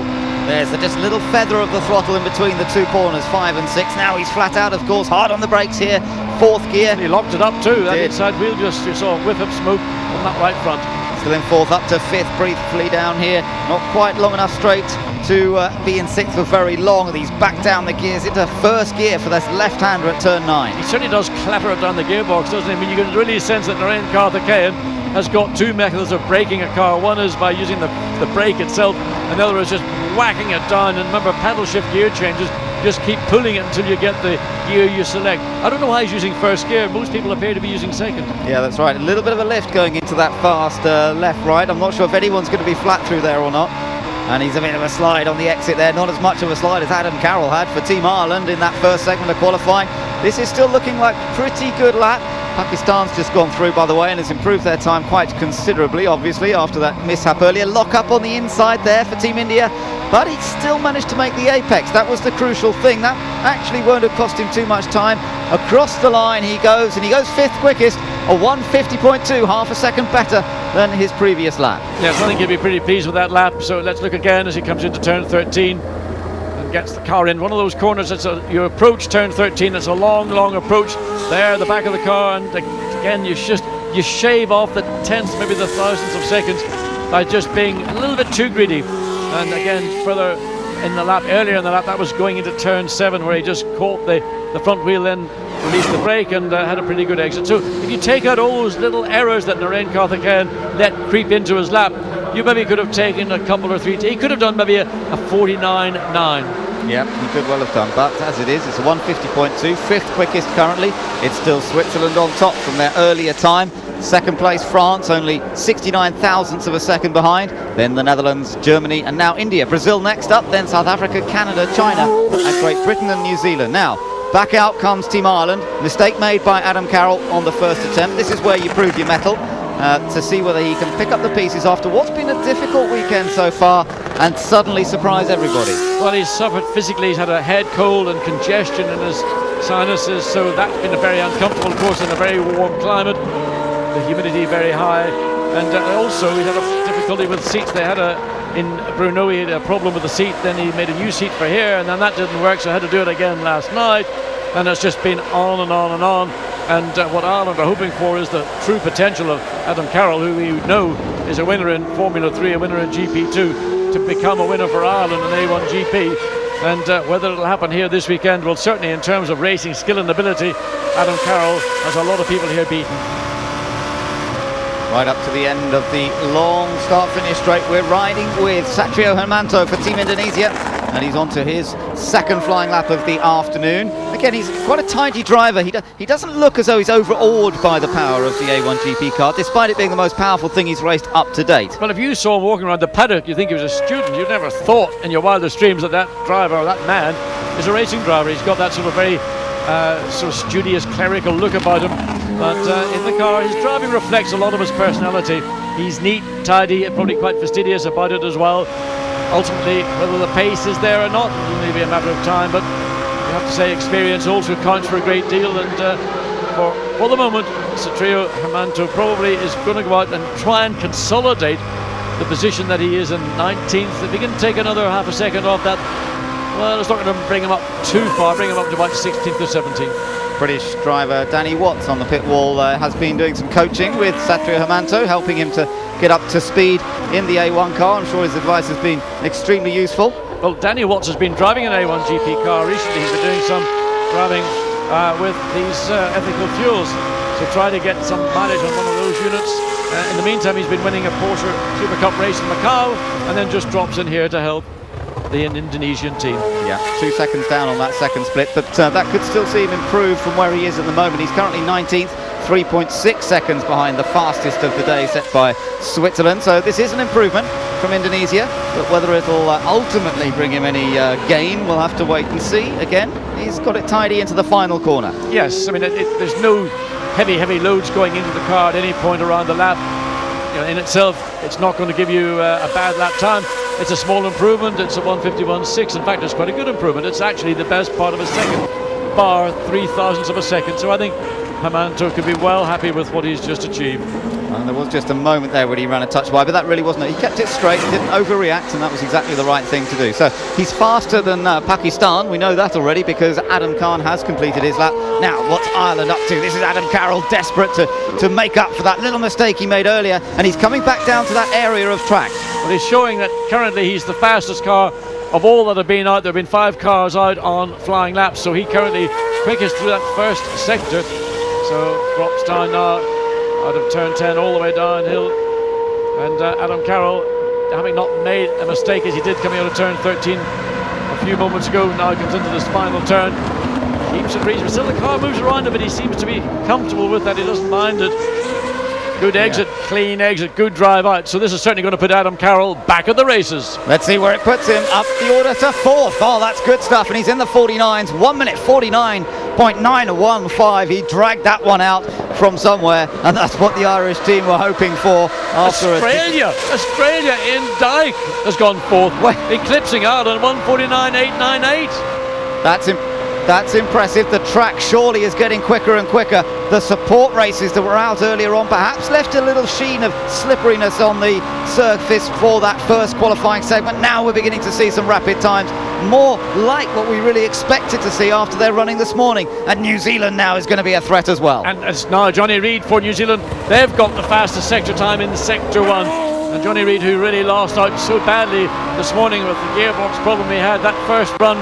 There's just a little feather of the throttle in between the two corners, 5 and 6. Now he's flat out, of course, hard on the brakes here. 4th gear. He locked it up too. That inside wheel, just you saw a whiff of smoke on that right front. Still in 4th, up to 5th, briefly down here. Not quite long enough straight to be in 6th for very long. He's back down the gears into 1st gear for this left-hander at turn 9. He certainly does clatter it down the gearbox, doesn't he? I mean, you can really sense that Narain Karthikeyan has got two methods of braking a car. One is by using the brake itself, and the other is just whacking it down. And remember, paddle shift gear changes just keep pulling it until you get the gear you select. I don't know why he's using first gear. Most people appear to be using second. Yeah, that's right. A little bit of a lift going into that fast left-right. I'm not sure if anyone's going to be flat through there or not. And he's a bit of a slide on the exit there. Not as much of a slide as Adam Carroll had for Team Ireland in that first segment of qualifying. This is still looking like pretty good lap. Pakistan's just gone through, by the way, and has improved their time quite considerably, obviously, after that mishap earlier. Lock up on the inside there for Team India, but he still managed to make the apex. That was the crucial thing. That actually won't have cost him too much time. Across the line he goes, and he goes fifth quickest, a 1:50.2, half a second better than his previous lap. Yes, I think he'll be pretty pleased with that lap. So let's look again as he comes into turn 13 and gets the car in. One of those corners, you approach turn 13, it's a long approach. There, the back of the car, and again, you shave off the tenths, maybe the thousandths of seconds by just being a little bit too greedy. And again, further in the lap, earlier in the lap, that was going into turn 7, where he just caught the front wheel, then released the brake and had a pretty good exit. So if you take out all those little errors that Narain Karthikeyan let creep into his lap, you maybe could have taken a couple or three. He could have done maybe a 49.9. Yeah, he could well have done, but as it is, it's a 1:50.2, fifth quickest currently. It's still Switzerland on top from their earlier time. Second place France, only 69 thousandths of a second behind. Then the Netherlands, Germany, and now India. Brazil next up, then South Africa, Canada, China, and Great Britain and New Zealand. Now, back out comes Team Ireland. Mistake made by Adam Carroll on the first attempt. This is where you prove your mettle. To see whether he can pick up the pieces after what's been a difficult weekend so far and suddenly surprise everybody. Well, he's suffered physically. He's had a head cold and congestion in his sinuses, so that's been very uncomfortable, of course, in a very warm climate. The humidity very high, and also he had a difficulty with seats. They had in Brno, he had a problem with the seat, then he made a new seat for here, and then that didn't work, so I had to do it again last night, and it's just been on and on and on. And what Ireland are hoping for is the true potential of Adam Carroll, who we know is a winner in Formula 3, a winner in GP2, to become a winner for Ireland in A1GP. And whether it'll happen here this weekend, well, certainly in terms of racing skill and ability, Adam Carroll has a lot of people here beaten. Right up to the end of the long start-finish straight, we're riding with Satrio Hermanto for Team Indonesia, and he's on to his second flying lap of the afternoon. Again, he's quite a tidy driver. He doesn't look as though he's overawed by the power of the A1GP car, despite it being the most powerful thing he's raced up to date. Well, if you saw him walking around the paddock, you think he was a student. You'd never thought in your wildest dreams that driver, or that man, is a racing driver. He's got that sort of very sort of studious, clerical look about him. But in the car, his driving reflects a lot of his personality. He's neat, tidy, and probably quite fastidious about it as well. Ultimately, whether the pace is there or not, it'll only be a matter of time, but you have to say experience also counts for a great deal, and for the moment, Satrio Hermanto probably is going to go out and try and consolidate the position that he is in 19th. If he can take another half a second off that, well, it's not going to bring him up too far, bring him up to about 16th or 17th. British driver Danny Watts on the pit wall has been doing some coaching with Satrio Hermanto, helping him to get up to speed in the A1 car. I'm sure his advice has been extremely useful. Well, Danny Watts has been driving an A1GP car recently. He's been doing some driving with these ethical fuels to try to get some mileage on one of those units. In the meantime, he's been winning a Porsche Super Cup race in Macau, and then just drops in here to help the Indonesian team. Yeah, 2 seconds down on that second split, but that could still see him improve from where he is at the moment. He's currently 19th, 3.6 seconds behind the fastest of the day set by Switzerland. So this is an improvement from Indonesia, but whether it'll ultimately bring him any gain, we'll have to wait and see. Again, he's got it tidy into the final corner. Yes, I mean, there's no heavy loads going into the car at any point around the lap. You know, in itself, it's not going to give you a bad lap time. It's a small improvement. It's a 1:51.6. In fact, it's quite a good improvement. It's actually the best part of a second, bar 3,000ths of a second. So I think Hermanto could be well happy with what he's just achieved. And there was just a moment there when he ran a touch by, but that really wasn't it. He kept it straight, didn't overreact, and that was exactly the right thing to do. So he's faster than Pakistan. We know that already because Adam Khan has completed his lap. Now, what's Ireland up to? This is Adam Carroll desperate to make up for that little mistake he made earlier, and he's coming back down to that area of track. Well, he's showing that currently he's the fastest car of all that have been out. There have been 5 cars out on flying laps, so he currently quickest through that first sector. So drops down now out of turn 10 all the way downhill, and Adam Carroll, having not made a mistake as he did coming out of turn 13 a few moments ago. Now comes into this final turn. Keeps it reasonable. Still the car moves around a bit. He seems to be comfortable with that. He doesn't mind it. Good exit, clean exit, good drive out. So this is certainly going to put Adam Carroll back at the races. Let's see where it puts him. Up the order to 4th. Oh, that's good stuff. And he's in the 49s. 1 minute 49.915. He dragged that one out from somewhere. And that's what the Irish team were hoping for after Australia in Dyke has gone 4th. Eclipsing out on 1:49.898. That's impressive. The track surely is getting quicker and quicker. The support races that were out earlier on perhaps left a little sheen of slipperiness on the surface for that first qualifying segment. Now we're beginning to see some rapid times, more like what we really expected to see after their running this morning. And New Zealand now is going to be a threat as well. And it's now Johnny Reid for New Zealand. They've got the fastest sector time in Sector 1. And Johnny Reid, who really lost out so badly this morning with the gearbox problem he had, that first run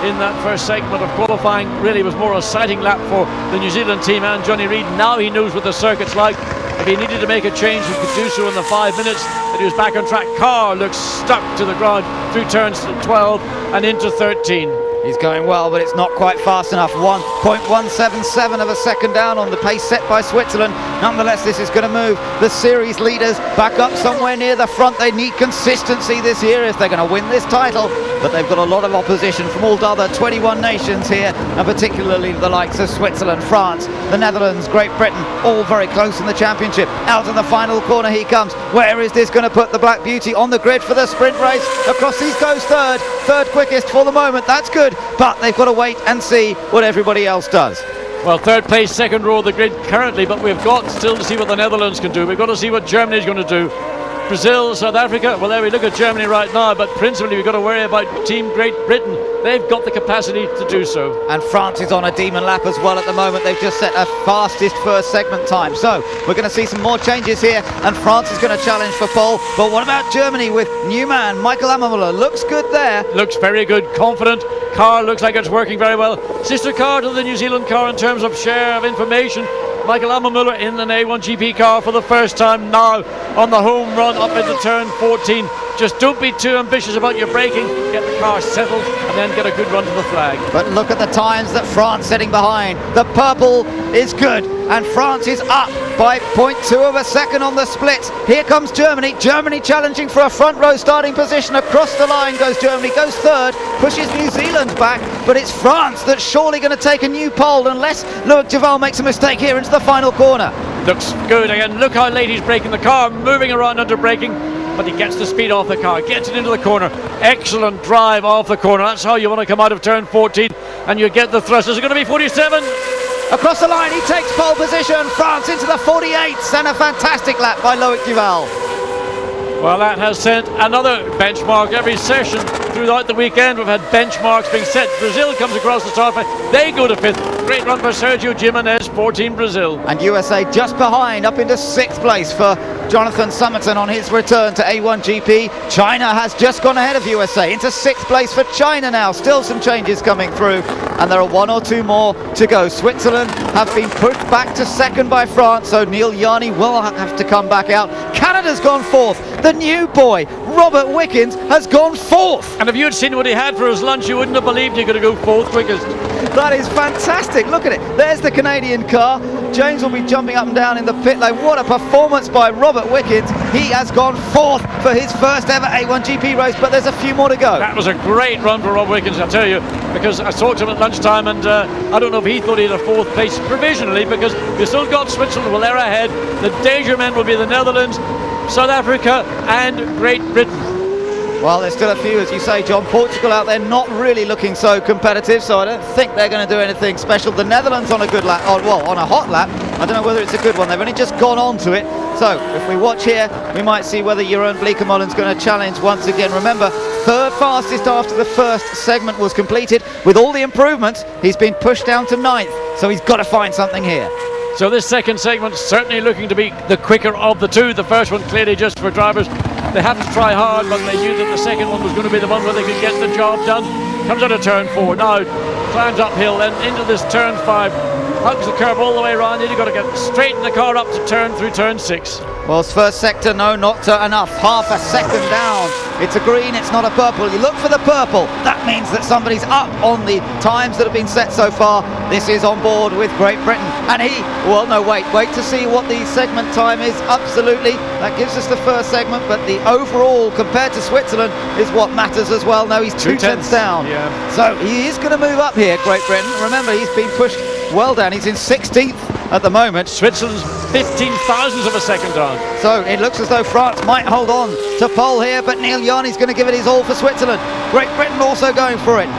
in that first segment of qualifying really was more a sighting lap for the New Zealand team and Johnny Reid. Now he knows what the circuit's like. If he needed to make a change, he could do so in the 5 minutes that he was back on track. Carr looks stuck to the ground through turns 12 and into 13. He's going well, but it's not quite fast enough. 1.177 of a second down on the pace set by Switzerland. Nonetheless, this is going to move the series leaders back up somewhere near the front. They need consistency this year if they're going to win this title. But they've got a lot of opposition from all other 21 nations here, and particularly the likes of Switzerland, France, the Netherlands, Great Britain, all very close in the championship. Out in the final corner he comes. Where is this going to put the Black Beauty on the grid for the sprint race? Across these goes third quickest for the moment. That's good. But they've got to wait and see what everybody else does. Well, third place, second row of the grid currently, but we've got still to see what the Netherlands can do. We've got to see what Germany's going to do. Brazil, South Africa, well, there we look at Germany right now, but principally we've got to worry about Team Great Britain. They've got the capacity to do so. And France is on a demon lap as well at the moment. They've just set a fastest first segment time. So we're going to see some more changes here, and France is going to challenge for pole. But what about Germany with new man Michael Ammermuller? Looks good there. Looks very good, confident. Car looks like it's working very well. Sister car to the New Zealand car in terms of share of information. Michael Ammermuller in an A1GP car for the first time now on the home run up into turn 14. Just don't be too ambitious about your braking. Get the car settled and then get a good run to the flag. But look at the times that France setting behind. The purple is good, and France is up by 0.2 of a second on the splits. Here comes Germany. Germany challenging for a front row starting position. Across the line goes Germany, goes third, pushes New Zealand back, but it's France that's surely going to take a new pole unless Loic Duval makes a mistake here into the final corner. Looks good again. Look how late he's braking the car, moving around under braking, but he gets the speed off the car, gets it into the corner. Excellent drive off the corner. That's how you want to come out of turn 14, and you get the thrust. Is it going to be 47? Across the line, he takes pole position. France into the 48s, and a fantastic lap by Loic Duval. Well, that has set another benchmark every session throughout the weekend. We've had benchmarks being set. Brazil comes across the start line. They go to 5th. Great run for Sergio Jimenez for Team Brazil. And USA just behind, up into 6th place for Jonathan Summerton on his return to A1GP. China has just gone ahead of USA into 6th place for China now. Still some changes coming through, and there are 1 or 2 more to go. Switzerland have been pushed back to 2nd by France, so Neil Yarny will have to come back out. Canada's gone 4th. The new boy, Robert Wickens, has gone 4th. And if you had seen what he had for his lunch, you wouldn't have believed he could go 4th quickest. That is fantastic. Look at it. There's the Canadian car. James will be jumping up and down in the pit lane. What a performance by Robert Wickens. He has gone 4th for his first ever A1GP race, but there's a few more to go. That was a great run for Rob Wickens, I'll tell you, because I talked to him at lunchtime, and I don't know if he thought he had a 4th place provisionally, because we've still got Switzerland, well, they're ahead. The danger men will be the Netherlands, South Africa and Great Britain. Well, there's still a few, as you say, John. Portugal out there not really looking so competitive, so I don't think they're going to do anything special. The Netherlands on a good lap, on a hot lap. I don't know whether it's a good one. They've only just gone on to it. So if we watch here, we might see whether Jeroen Bleekemolen's going to challenge once again. Remember, 3rd fastest after the first segment was completed. With all the improvements, he's been pushed down to 9th, so he's got to find something here. So this second segment certainly looking to be the quicker of the two. The first one clearly just for drivers. They have to try hard, but they knew that the second one was going to be the one where they could get the job done. Comes out of turn 4. Now climbs uphill, then into this turn 5. Hugs the curve all the way around. You've got to get straighten the car up to turn through turn 6. Well, first sector, no, not enough. Half a second down. It's a green, it's not a purple. You look for the purple. That means that somebody's up on the times that have been set so far. This is on board with Great Britain. And wait to see what the segment time is. Absolutely. That gives us the first segment, but the overall compared to Switzerland is what matters as well. No, he's 2/10 down. Yeah. So he is going to move up here, Great Britain. Remember, he's been pushed well down. He's in 16th at the moment. Switzerland's 15 thousandths of a second down. So it looks as though France might hold on to pole here, but Neil Yarney's going to give it his all for Switzerland. Great Britain also going for it.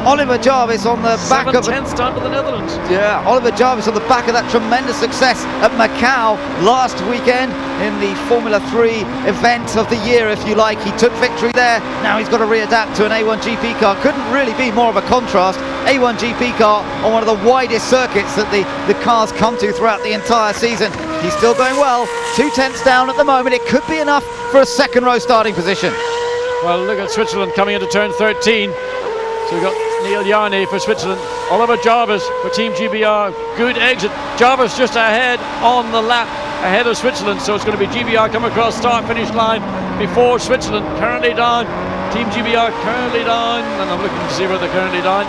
Oliver Jarvis on the back of 7/10 down to the Netherlands. Yeah, Oliver Jarvis on the back of that tremendous success at Macau last weekend in the Formula 3 event of the year, if you like. He took victory there. Now he's got to readapt to an A1GP car. Couldn't really be more of a contrast. A1GP car on one of the widest circuits that the cars come to throughout the entire season. He's still going well. 2/10 down at the moment. It could be enough for a second row starting position. Well, look at Switzerland coming into turn 13. So we've got Neil Yarney for Switzerland, Oliver Jarvis for Team GBR. Good exit. Jarvis just ahead on the lap, ahead of Switzerland. So it's going to be GBR come across start-finish line before Switzerland. Currently down. Team GBR currently down. And I'm looking to see where they're currently down.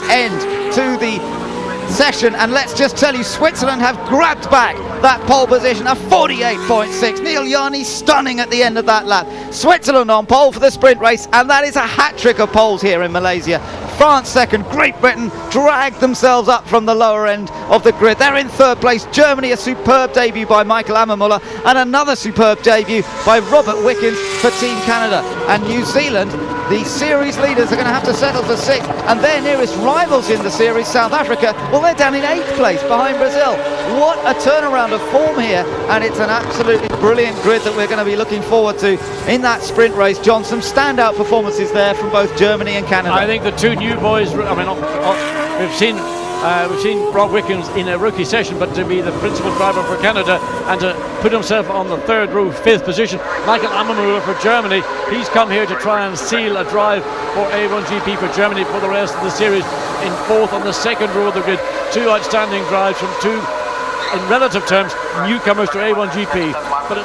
End to the session, and let's just tell you, Switzerland have grabbed back that pole position, a 48.6. Neil Yarney stunning at the end of that lap. Switzerland on pole for the sprint race, and that is a hat-trick of poles here in Malaysia. France second, Great Britain dragged themselves up from the lower end of the grid. They're in third place. Germany, a superb debut by Michael Ammermuller, and another superb debut by Robert Wickens for Team Canada. And New Zealand, the series leaders, are going to have to settle for sixth, and their nearest rivals in the series, South Africa, well, they're down in 8th place behind Brazil. What a turnaround of form here, and it's an absolutely brilliant grid that we're going to be looking forward to in that sprint race. John, some standout performances there from both Germany and Canada. I think the two new boys, we've seen Rob Wickens in a rookie session, but to be the principal driver for Canada and to put himself on the third row, 5th position. Michael Ammermuller for Germany, he's come here to try and seal a drive for A1GP for Germany for the rest of the series, in 4th on the second row of the grid. Two outstanding drives from two, in relative terms, newcomers to A1GP. But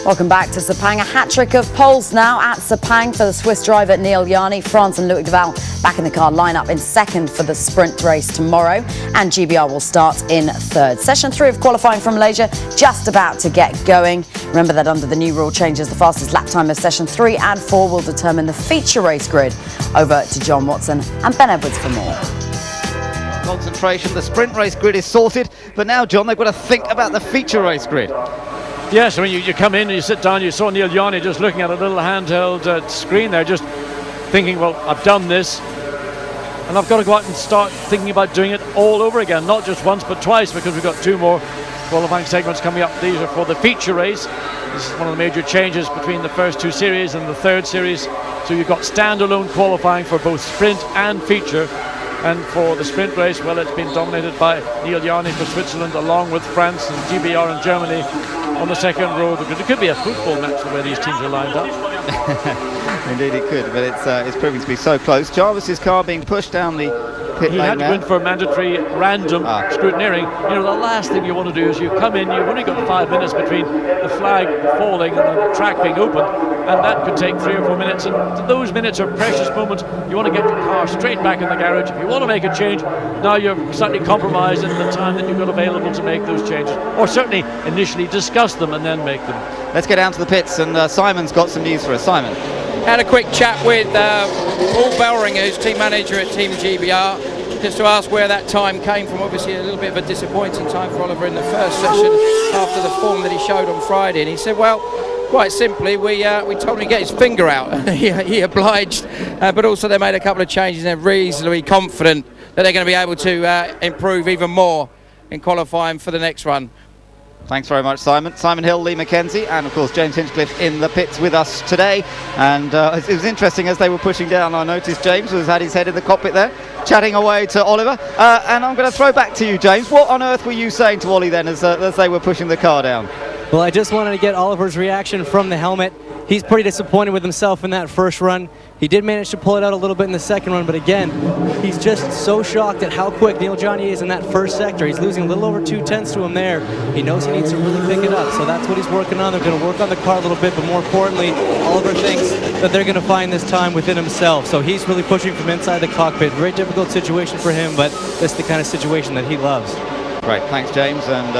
Welcome back to Sepang. A hat-trick of poles now at Sepang for the Swiss driver Neil Yarney. France and Loic Duval back in the car lineup in second for the sprint race tomorrow. And GBR will start in third. Session 3 of qualifying from Malaysia just about to get going. Remember that under the new rule changes, the fastest lap time of session 3 and 4 will determine the feature race grid. Over to John Watson and Ben Edwards for more. Concentration, the sprint race grid is sorted, but now, John, they've got to think about the feature race grid. yes, I mean, you come in and you sit down, you saw Neil Yarney just looking at a little handheld screen there, just thinking, well, I've done this, and I've got to go out and start thinking about doing it all over again, not just once but twice, because we've got 2 more qualifying segments coming up. These are for the feature race. This is one of the major changes between the first 2 series and the third series. So you've got standalone qualifying for both sprint and feature. And for the sprint race, well, it's been dominated by Neil Yarney for Switzerland, along with France and GBR and Germany on the second row. It could be a football match the way these teams are lined up. Indeed it could, but it's proving to be so close. Jarvis's car being pushed down the pit He lane had to now. go in for mandatory random scrutineering. You know, the last thing you want to do is you come in, you've only got 5 minutes between the flag falling and the track being opened, and that could take 3 or 4 minutes, and those minutes are precious moments. You want to get your car straight back in the garage. If you want to make a change, now you're slightly compromised in the time that you've got available to make those changes, or certainly initially discuss them and then make them. Let's get down to the pits, and Simon's got some news for us. Simon. Had a quick chat with Paul Bellringer, who's team manager at Team GBR. just to ask where that time came from. Obviously a little bit of a disappointing time for Oliver in the first session after the form that he showed on Friday, and he said, well, quite simply, we told him to get his finger out, and he obliged, but also they made a couple of changes, and they're reasonably confident that they're going to be able to improve even more in qualifying for the next run. Thanks very much, Simon. Simon Hill, Lee Mackenzie, and of course James Hinchcliffe in the pits with us today. And it was interesting as they were pushing down. I noticed James had his head in the cockpit there, chatting away to Oliver. And I'm going to throw back to you, James. What on earth were you saying to Ollie then as they were pushing the car down? Well, I just wanted to get Oliver's reaction from the helmet. He's pretty disappointed with himself in that first run. He did manage to pull it out a little bit in the second run, but again, he's just so shocked at how quick Neil Johnny is in that first sector. He's losing a little over 2/10 to him there. He knows he needs to really pick it up, so that's what he's working on. They're going to work on the car a little bit, but more importantly, Oliver thinks that they're going to find this time within himself. So he's really pushing from inside the cockpit. Very difficult situation for him, but this is the kind of situation that he loves. Great, thanks James, and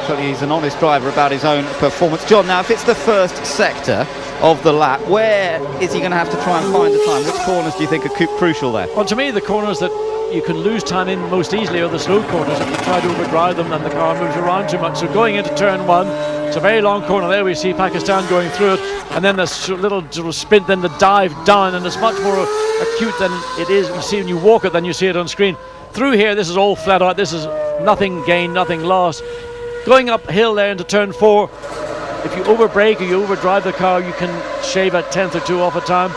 certainly he's an honest driver about his own performance. John, now if it's the first sector of the lap, where is he going to have to try and find the time? Which corners do you think are crucial there? Well, to me, the corners that you can lose time in most easily are the slow corners. If you try to overdrive them and the car moves around too much. So going into turn one, it's a very long corner there. We see Pakistan going through it, and then this little sort of sprint, then the dive down, and it's much more acute than it is. You see when you walk it, than you see it on screen. Through here, this is all flat out. This is nothing gained, nothing lost. Going uphill there into turn four, if you overbrake or you overdrive the car, you can shave a tenth or two off a time.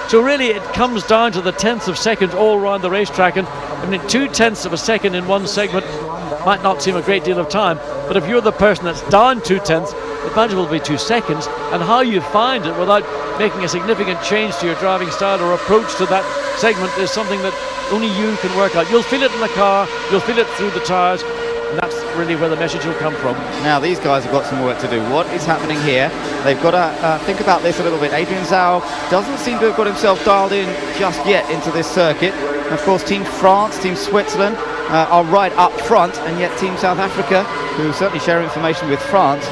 So really it comes down to the tenths of seconds all around the racetrack, and I mean 2/10 of a second in one segment might not seem a great deal of time, but if you're the person that's down 2/10, the advantage will be 2 seconds, and how you find it without making a significant change to your driving style or approach to that segment is something that only you can work out. You'll feel it in the car, you'll feel it through the tyres, and that's really where the message will come from. Now these guys have got some work to do. What is happening here? They've got to think about this a little bit. Adrian Zhao doesn't seem to have got himself dialed in just yet into this circuit. And of course Team France, Team Switzerland are right up front, and yet Team South Africa, who certainly share information with France,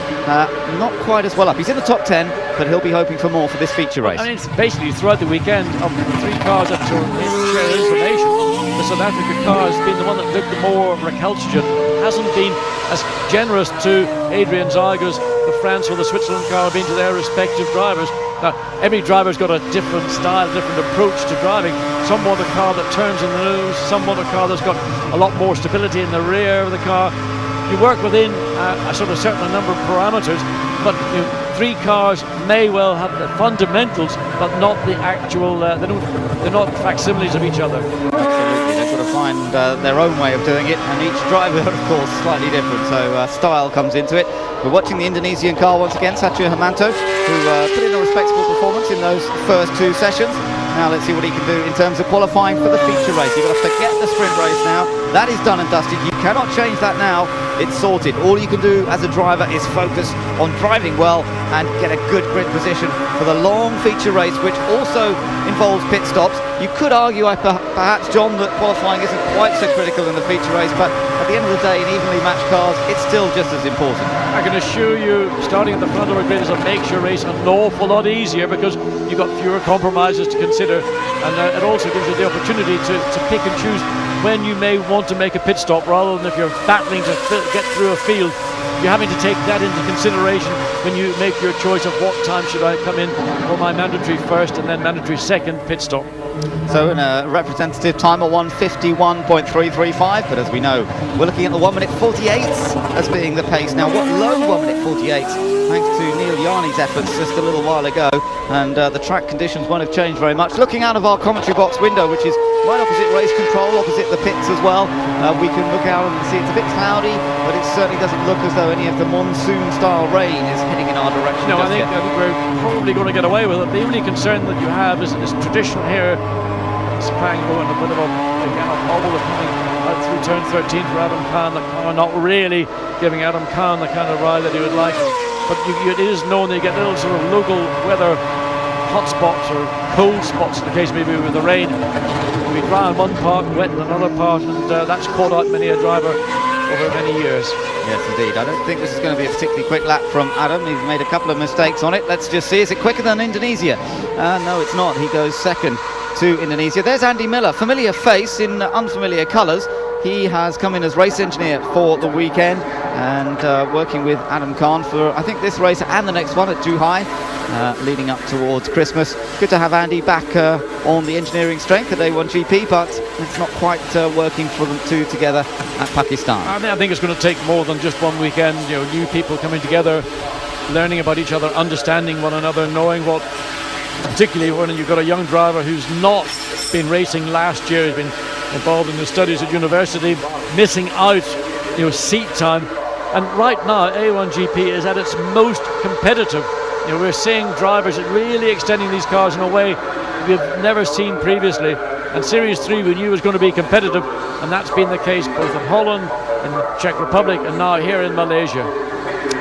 not quite as well up. He's in the top 10, but he'll be hoping for more for this feature race. I mean, it's basically throughout the weekend of the 3 cars that share information, the South Africa car has been the one that looked the more recalcitrant, hasn't been as generous to Adrian Zyga's, the France or the Switzerland car have been to their respective drivers. Now, every driver's got a different style, different approach to driving. Some want a car that turns in the nose, some want a car that's got a lot more stability in the rear of the car. You work within a sort of certain number of parameters, but 3 cars may well have the fundamentals, but not the actual, they're not facsimiles of each other. Absolutely, they've got to find their own way of doing it, and each driver, of course, slightly different, so style comes into it. We're watching the Indonesian car once again, Satya Hermanto, who put in a respectable performance in those first 2 sessions. Now let's see what he can do in terms of qualifying for the feature race. You've got to forget the sprint race now. That is done and dusted. You cannot change that now. It's sorted. All you can do as a driver is focus on driving well and get a good grid position for the long feature race, which also involves pit stops. You could argue, perhaps, John, that qualifying isn't quite so critical in the feature race, but at the end of the day, in evenly matched cars, it's still just as important. I can assure you, starting at the front of a grid is a makes your race an awful lot easier, because you've got fewer compromises to consider, and it also gives you the opportunity to pick and choose when you may want to make a pit stop, rather than if you're battling to get through a field. You're having to take that into consideration when you make your choice of what time should I come in for my mandatory first and then mandatory second pit stop. So in a representative time of 1:51.335, but as we know, we're looking at the 1 minute 48 as being the pace. Now what low 1 minute 48, thanks to Neil Yarney's efforts just a little while ago, and the track conditions won't have changed very much. Looking out of our commentary box window, which is right opposite race control, opposite the pits as well, we can look out and see it's a bit cloudy, but it certainly doesn't look as though any of the monsoon-style rain is heading in our direction. No, I think we're probably going to get away with it. The only concern that you have is tradition here. Sepang going a bit of a hobble coming out through turn 13 for Adam Khan. The car not really giving Adam Khan the kind of ride that he would like. But it is known that you get little sort of local weather hot spots or cold spots, in the case maybe with the rain. We dry in one part, wet in another part, and that's caught out many a driver over many years. Yes, indeed. I don't think this is going to be a particularly quick lap from Adam. He's made a couple of mistakes on it. Let's just see. Is it quicker than Indonesia? No, it's not. He goes second to Indonesia. There's Andy Miller, familiar face in unfamiliar colours. He has come in as race engineer for the weekend and working with Adam Khan for, I think, this race and the next one at Zhuhai, leading up towards Christmas. Good to have Andy back on the engineering strength at A1GP, but it's not quite working for them two together at Pakistan. I think it's going to take more than just one weekend. New people coming together, learning about each other, understanding one another, knowing what, particularly when you've got a young driver who's not been racing last year, has been involved in the studies at university, missing out seat time, and right now A1GP is at its most competitive. We're seeing drivers really extending these cars in a way we've never seen previously, and Series 3 we knew was going to be competitive, and that's been the case both in Holland, in the Czech Republic, and now here in Malaysia.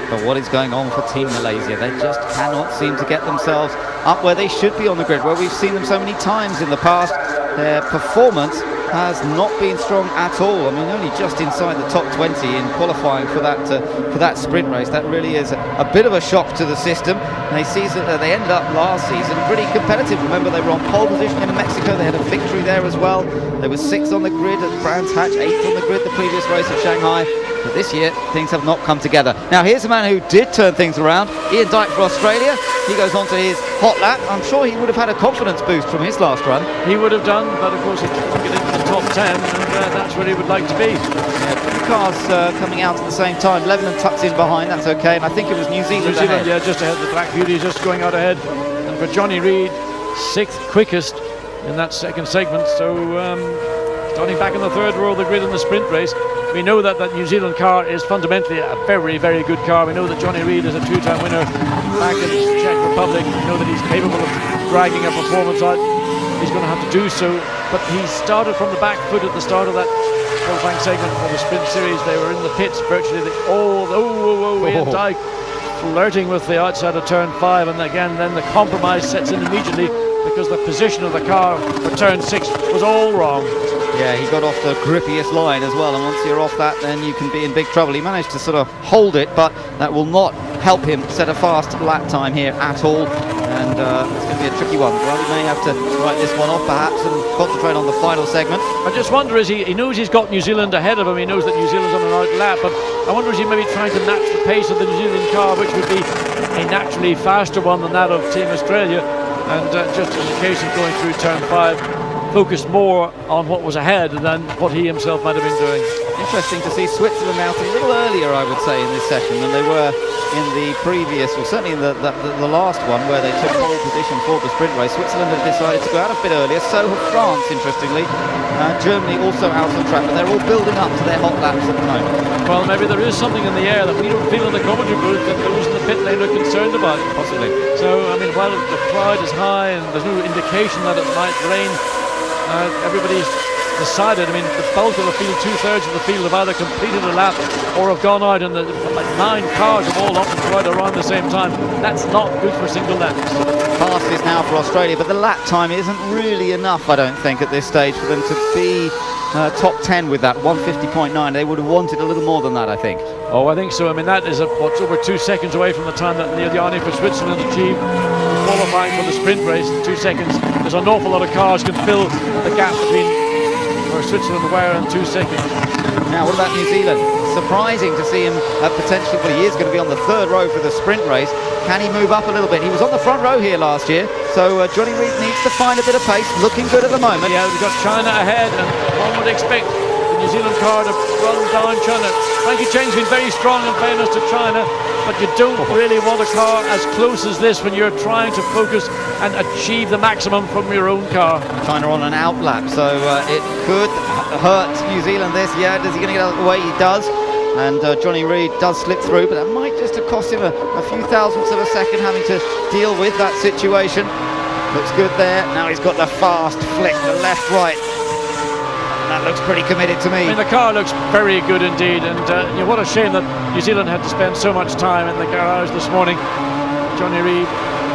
But what is going on for Team Malaysia? They just cannot seem to get themselves up where they should be on the grid, where we've seen them so many times in the past. Their performance has not been strong at all. I mean, only just inside the top 20 in qualifying for that sprint race. That really is a bit of a shock to the system. They ended up last season pretty competitive. Remember, they were on pole position in Mexico. They had a victory there as well. They were 6th on the grid at Brands Hatch, 8th on the grid the previous race at Shanghai. But this year, things have not come together. Now, here's a man who did turn things around. Ian Dyke for Australia. He goes on to his hot lap. I'm sure he would have had a confidence boost from his last run. He would have done, but of course he couldn't get into the top 10, and that's where he would like to be. Two cars coming out at the same time. Lebanon tucks in behind, that's okay. And I think it was New Zealand ahead. Yeah, just ahead. The Black Beauty just going out ahead. And for Johnny Reid, 6th quickest in that second segment. So starting back in the third row of the grid in the sprint race. We know that New Zealand car is fundamentally a very, very good car. We know that Johnny Reid is a 2-time winner back in the Czech Republic. We know that he's capable of dragging a performance out. He's going to have to do so. But he started from the back foot at the start of that qualifying segment for the sprint series. They were in the pits virtually. Ian Dyke flirting with the outside of turn 5, and again then the compromise sets in immediately because the position of the car for turn 6 was all wrong. Yeah, he got off the grippiest line as well, and once you're off that, then you can be in big trouble. He managed to sort of hold it, but that will not help him set a fast lap time here at all, and it's going to be a tricky one. Well, he may have to write this one off perhaps and concentrate on the final segment. I just wonder, he knows he's got New Zealand ahead of him, he knows that New Zealand's on an out lap, but I wonder is he maybe trying to match the pace of the New Zealand car, which would be a naturally faster one than that of Team Australia, and just in the case of going through turn 5, focused more on what was ahead than what he himself might have been doing. Interesting to see Switzerland out a little earlier, I would say, in this session than they were in the previous, or certainly in the last one where they took pole position for the sprint race. Switzerland have decided to go out a bit earlier, so have France, interestingly. Germany also out on track, but they're all building up to their hot laps at the moment. Well, maybe there is something in the air that we don't feel in the commentary booth that those in the pit lane are concerned about. Possibly. So, I mean, while the crowd is high and there's no indication that it might rain, everybody's decided. I mean, the bulk of the field, 2/3 of the field have either completed a lap or have gone out, and like 9 cars have all up and right around the same time. That's not good for single laps. Fastest now for Australia, but the lap time isn't really enough, I don't think, at this stage for them to be top 10 with that 150.9. They would have wanted a little more than that, I think. Oh, I think so. I mean, that is what's over 2 seconds away from the time that Neil Yarni for Switzerland achieved qualifying for the sprint race. 2 seconds. There's an awful lot of cars can fill the gap between where Switzerland were and 2 seconds. Now, what about New Zealand? Surprising to see him potentially, well, he is going to be on the 3rd row for the sprint race. Can he move up a little bit? He was on the front row here last year, so Johnny Reid needs to find a bit of pace. Looking good at the moment. Yeah, we've got China ahead, and one would expect the New Zealand car to run down China. Frankie Cheng's been very strong in fairness to China, but you don't really want a car as close as this when you're trying to focus and achieve the maximum from your own car. China on an out lap, so it could hurt New Zealand this. Yeah, is he going to get out of the way? He does. And Johnny Reid does slip through, but that might just have cost him a few thousandths of a second having to deal with that situation. Looks good there. Now he's got the fast flick, the left, right. That looks pretty committed to me. I mean, the car looks very good indeed, and what a shame that New Zealand had to spend so much time in the garage this morning. Johnny Reid,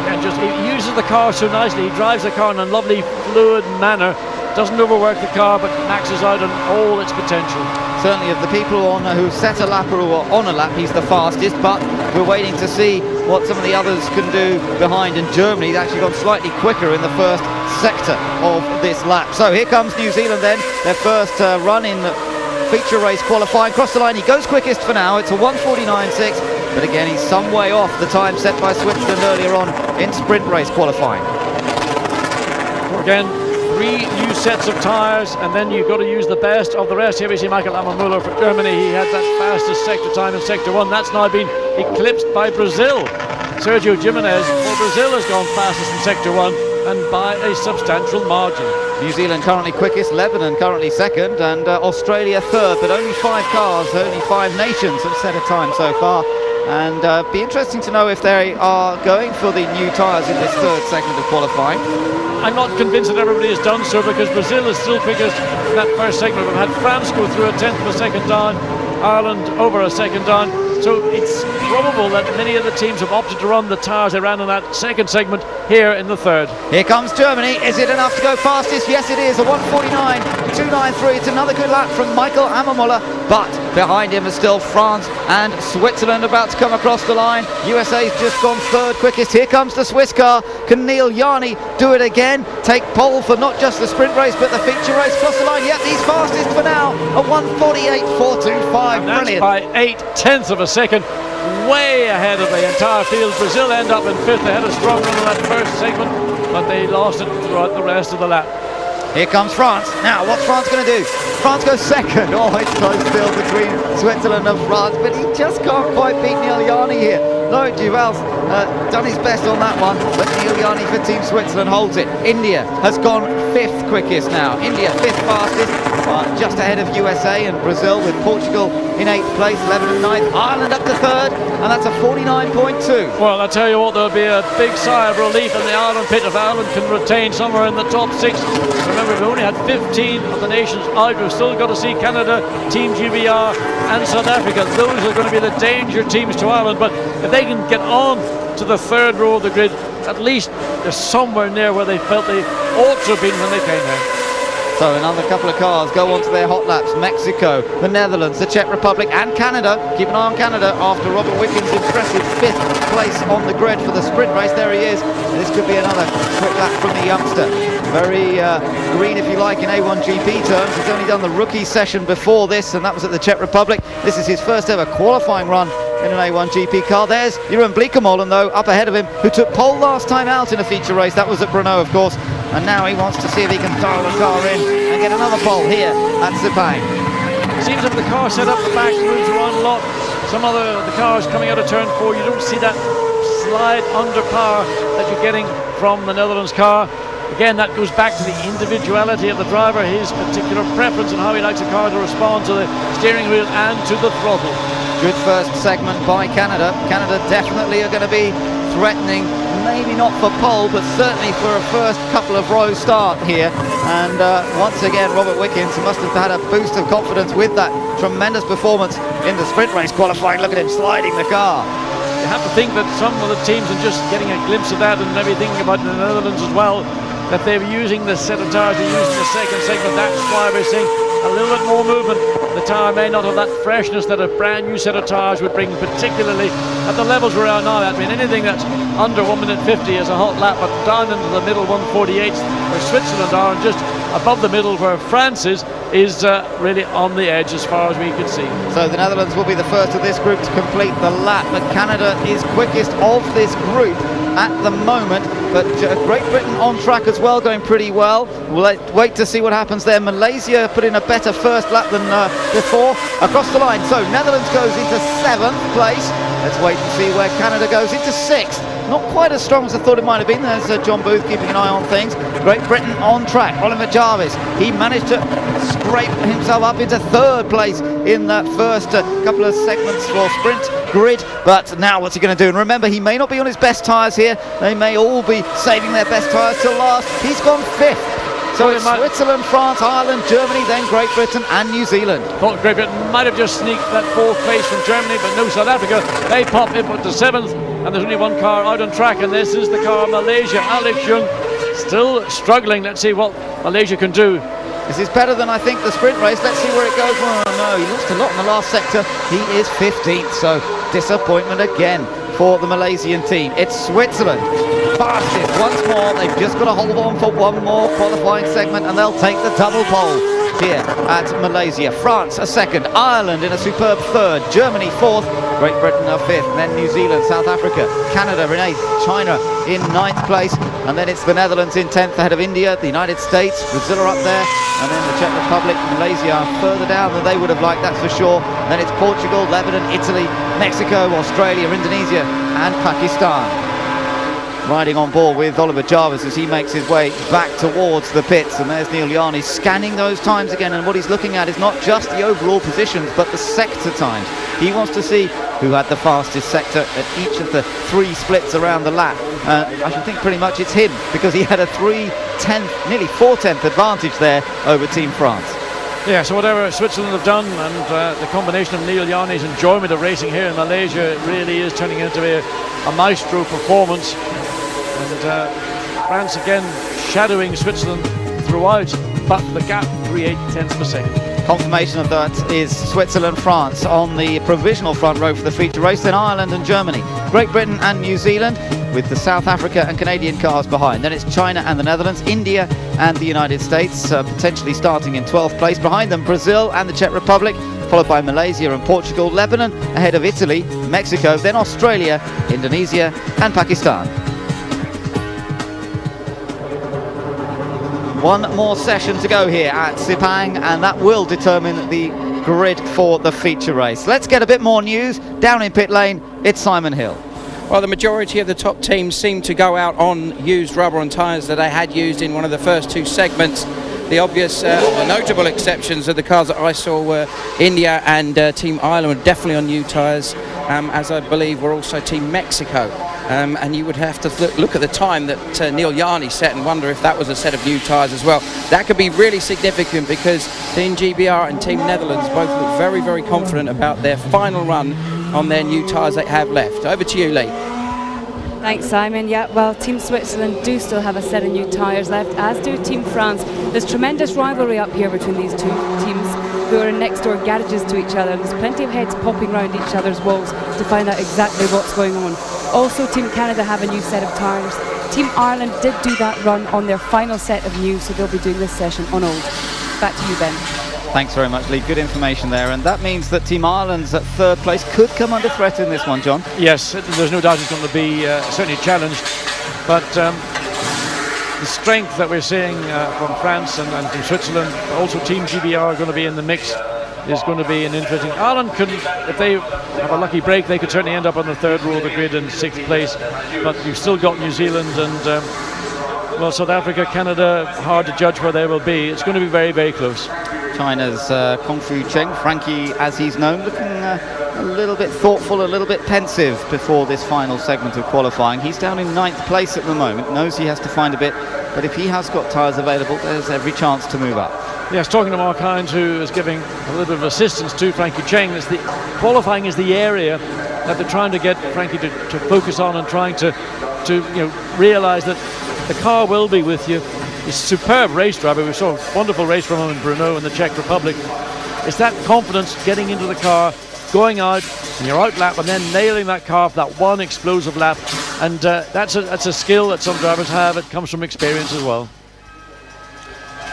and he uses the car so nicely. He drives the car in a lovely, fluid manner. Doesn't overwork the car, but maxes out on all its potential. Certainly of the people who set a lap or who are on a lap, he's the fastest, but we're waiting to see what some of the others can do behind. And Germany's actually gone slightly quicker in the first sector of this lap. So here comes New Zealand then, their first run in feature race qualifying. Across the line, he goes quickest for now. It's a 1:49.6, but again, he's some way off the time set by Switzerland earlier on in sprint race qualifying. Again, 3 new sets of tyres, and then you've got to use the best of the rest. Here we see Michael Ammermuller for Germany. He had that fastest sector time in sector 1. That's now been eclipsed by Brazil. Sergio Jimenez for Brazil has gone fastest in sector 1, and by a substantial margin. New Zealand currently quickest, Lebanon currently second, and Australia third, but only 5 cars, only 5 nations have set a time so far. And be interesting to know if they are going for the new tyres in this third segment of qualifying. I'm not convinced that everybody has done so, because Brazil is still quickest in that first segment. We've had France go through a tenth of a second down, Ireland over a second down. So it's probable that many of the teams have opted to run the tyres they ran in that second segment here in the third. Here comes Germany. Is it enough to go fastest? Yes, it is. A 1:49.293. It's another good lap from Michael Ammermuller, but behind him is still France and Switzerland about to come across the line. USA's just gone third quickest. Here comes the Swiss car. Can Neil Yarni do it again? Take pole for not just the sprint race but the feature race across the line. Yep, he's fastest for now. A 1:48.425. Brilliant. By 8/10 of a second, way ahead of the entire field. Brazil end up in 5th. They had a strong run in that first segment, but they lost it throughout the rest of the lap. Here comes France. Now, what's France going to do? France goes second. Oh, it's close still between Switzerland and France, but he just can't quite beat Neil Yarni here. No, Duval's done his best on that one, but Neil Yarni for Team Switzerland holds it. India has gone 5th quickest now. India 5th fastest, just ahead of USA and Brazil, with Portugal in 8th place, Lebanon 9th, Ireland up to 3rd, and that's a 49.2. Well, I tell you what, there'll be a big sigh of relief in the Ireland pit if Ireland can retain somewhere in the top 6. Remember, we've only had 15 of the nations out. We've still got to see Canada, Team GBR and South Africa. Those are going to be the danger teams to Ireland, but if they can get on to the 3rd row of the grid, at least they're somewhere near where they felt they ought to have been when they came there. So another couple of cars go on to their hot laps. Mexico, the Netherlands, the Czech Republic and Canada. Keep an eye on Canada after Robert Wickens' impressive 5th place on the grid for the sprint race. There he is. This could be another quick lap from the youngster. Very green, if you like, in A1GP terms. He's only done the rookie session before this, and that was at the Czech Republic. This is his first ever qualifying run in an A1GP car. There's Jeroen Bleekemolen, though, up ahead of him, who took pole last time out in a feature race. That was at Brno, of course. And now he wants to see if he can dial the car in and get another pole here at Sepang. Seems that the car set up the back, moves around a lot. Some other the cars coming out of turn 4, you don't see that slide under power that you're getting from the Netherlands car. Again, that goes back to the individuality of the driver, his particular preference and how he likes a car to respond to the steering wheel and to the throttle. Good first segment by Canada. Canada definitely are going to be threatening, maybe not for pole, but certainly for a first couple of row start here. And once again, Robert Wickens must have had a boost of confidence with that tremendous performance in the sprint race qualifying. Look at him sliding the car. You have to think that some of the teams are just getting a glimpse of that, and maybe thinking about the Netherlands as well, that they're using the set of tyres they used in the second segment. That's why we're seeing a little bit more movement. The tyre may not have that freshness that a brand new set of tyres would bring, particularly at the levels we're at now. I mean, anything that's under 1 minute 50 is a hot lap, but down into the middle 1:48 where Switzerland are, and just above the middle where France is really on the edge as far as we can see. So the Netherlands will be the first of this group to complete the lap, but Canada is quickest of this group at the moment, but Great Britain on track as well, going pretty well. We'll wait to see what happens there. Malaysia put in a better first lap than before across the line. So Netherlands goes into 7th place. Let's wait and see where Canada goes into 6th. Not quite as strong as I thought it might have been. There's John Booth keeping an eye on things. Great Britain on track. Oliver Jarvis, he managed to scrape himself up into 3rd place in that first couple of segments for sprint grid. But now what's he going to do? And remember, he may not be on his best tyres here. They may all be saving their best tyres till last. He's gone 5th. So it's Switzerland, France, Ireland, Germany, then Great Britain and New Zealand. Thought Great Britain might have just sneaked that 4th place from Germany, but no, South Africa. They pop up to 7th, and there's only one car out on track, and this is the car of Malaysia. Alex Young still struggling. Let's see what Malaysia can do. This is better than I think the sprint race. Let's see where it goes. Oh no, he lost a lot in the last sector. He is 15th, so disappointment again for the Malaysian team. It's Switzerland. Fastest once more. They've just got to hold on for one more qualifying segment and they'll take the double pole here at Malaysia. France a second, Ireland in a superb third, Germany fourth, Great Britain a fifth, and then New Zealand, South Africa, Canada in eighth, China in ninth place, and then it's the Netherlands in 10th ahead of India, the United States, Brazil are up there, and then the Czech Republic, Malaysia are further down than they would have liked, that's for sure. And then it's Portugal, Lebanon, Italy, Mexico, Australia, Indonesia and Pakistan. Riding on board with Oliver Jarvis as he makes his way back towards the pits, and there's Neil Yarney scanning those times again, and what he's looking at is not just the overall positions but the sector times. He wants to see who had the fastest sector at each of the 3 splits around the lap. I should think pretty much it's him, because he had a 3/10, nearly 4/10 advantage there over Team France. Yeah, so whatever Switzerland have done, and the combination of Neil Yarney's enjoyment of racing here in Malaysia, it really is turning into a maestro performance. And France again shadowing Switzerland throughout, but the gap 3/8 per second. Confirmation of that is Switzerland, France on the provisional front row for the feature race, then Ireland and Germany, Great Britain and New Zealand, with the South Africa and Canadian cars behind. Then it's China and the Netherlands, India and the United States, potentially starting in 12th place. Behind them, Brazil and the Czech Republic, followed by Malaysia and Portugal, Lebanon ahead of Italy, Mexico, then Australia, Indonesia and Pakistan. One more session to go here at Sepang, and that will determine the grid for the feature race. Let's get a bit more news. Down in pit lane, it's Simon Hill. Well, the majority of the top teams seem to go out on used rubber and tyres that they had used in one of the first 2 segments. The obvious, the notable exceptions of the cars that I saw were India and Team Ireland were definitely on new tyres, as I believe were also Team Mexico. And you would have to look at the time that Neil Yarney set and wonder if that was a set of new tyres as well. That could be really significant, because Team GBR and Team Netherlands both look very, very confident about their final run on their new tyres they have left. Over to you, Lee. Thanks, Simon. Yeah, well, Team Switzerland do still have a set of new tyres left, as do Team France. There's tremendous rivalry up here between these two teams, who are in next door garages to each other. There's plenty of heads popping round each other's walls to find out exactly what's going on. Also, Team Canada have a new set of tyres. Team Ireland did do that run on their final set of new, so they'll be doing this session on old. Back to you, Ben. Thanks very much, Lee. Good information there, and that means that Team Ireland's at 3rd place could come under threat in this one, John. Yes, there's no doubt it's going to be certainly challenged, but the strength that we're seeing from France and from Switzerland, also Team GBR are going to be in the mix, is going to be an interesting. Ireland could, if they have a lucky break, they could certainly end up on the 3rd row of the grid in 6th place, but you've still got New Zealand and well, South Africa, Canada, hard to judge where they will be. It's going to be very, very close. China's Kung Fu Cheng, Frankie as he's known, looking a little bit thoughtful, a little bit pensive before this final segment of qualifying. He's down in 9th place at the moment, knows he has to find a bit, but if he has got tyres available, there's every chance to move up. Yes, talking to Mark Hines, who is giving a little bit of assistance to Frankie Cheng, qualifying is the area that they're trying to get Frankie to focus on, and trying to realise that the car will be with you. He's a superb race driver. We saw a wonderful race from him in Brno in the Czech Republic. It's that confidence getting into the car, going out, and you're out lap, and then nailing that car for that one explosive lap. And that's a skill that some drivers have. It comes from experience as well.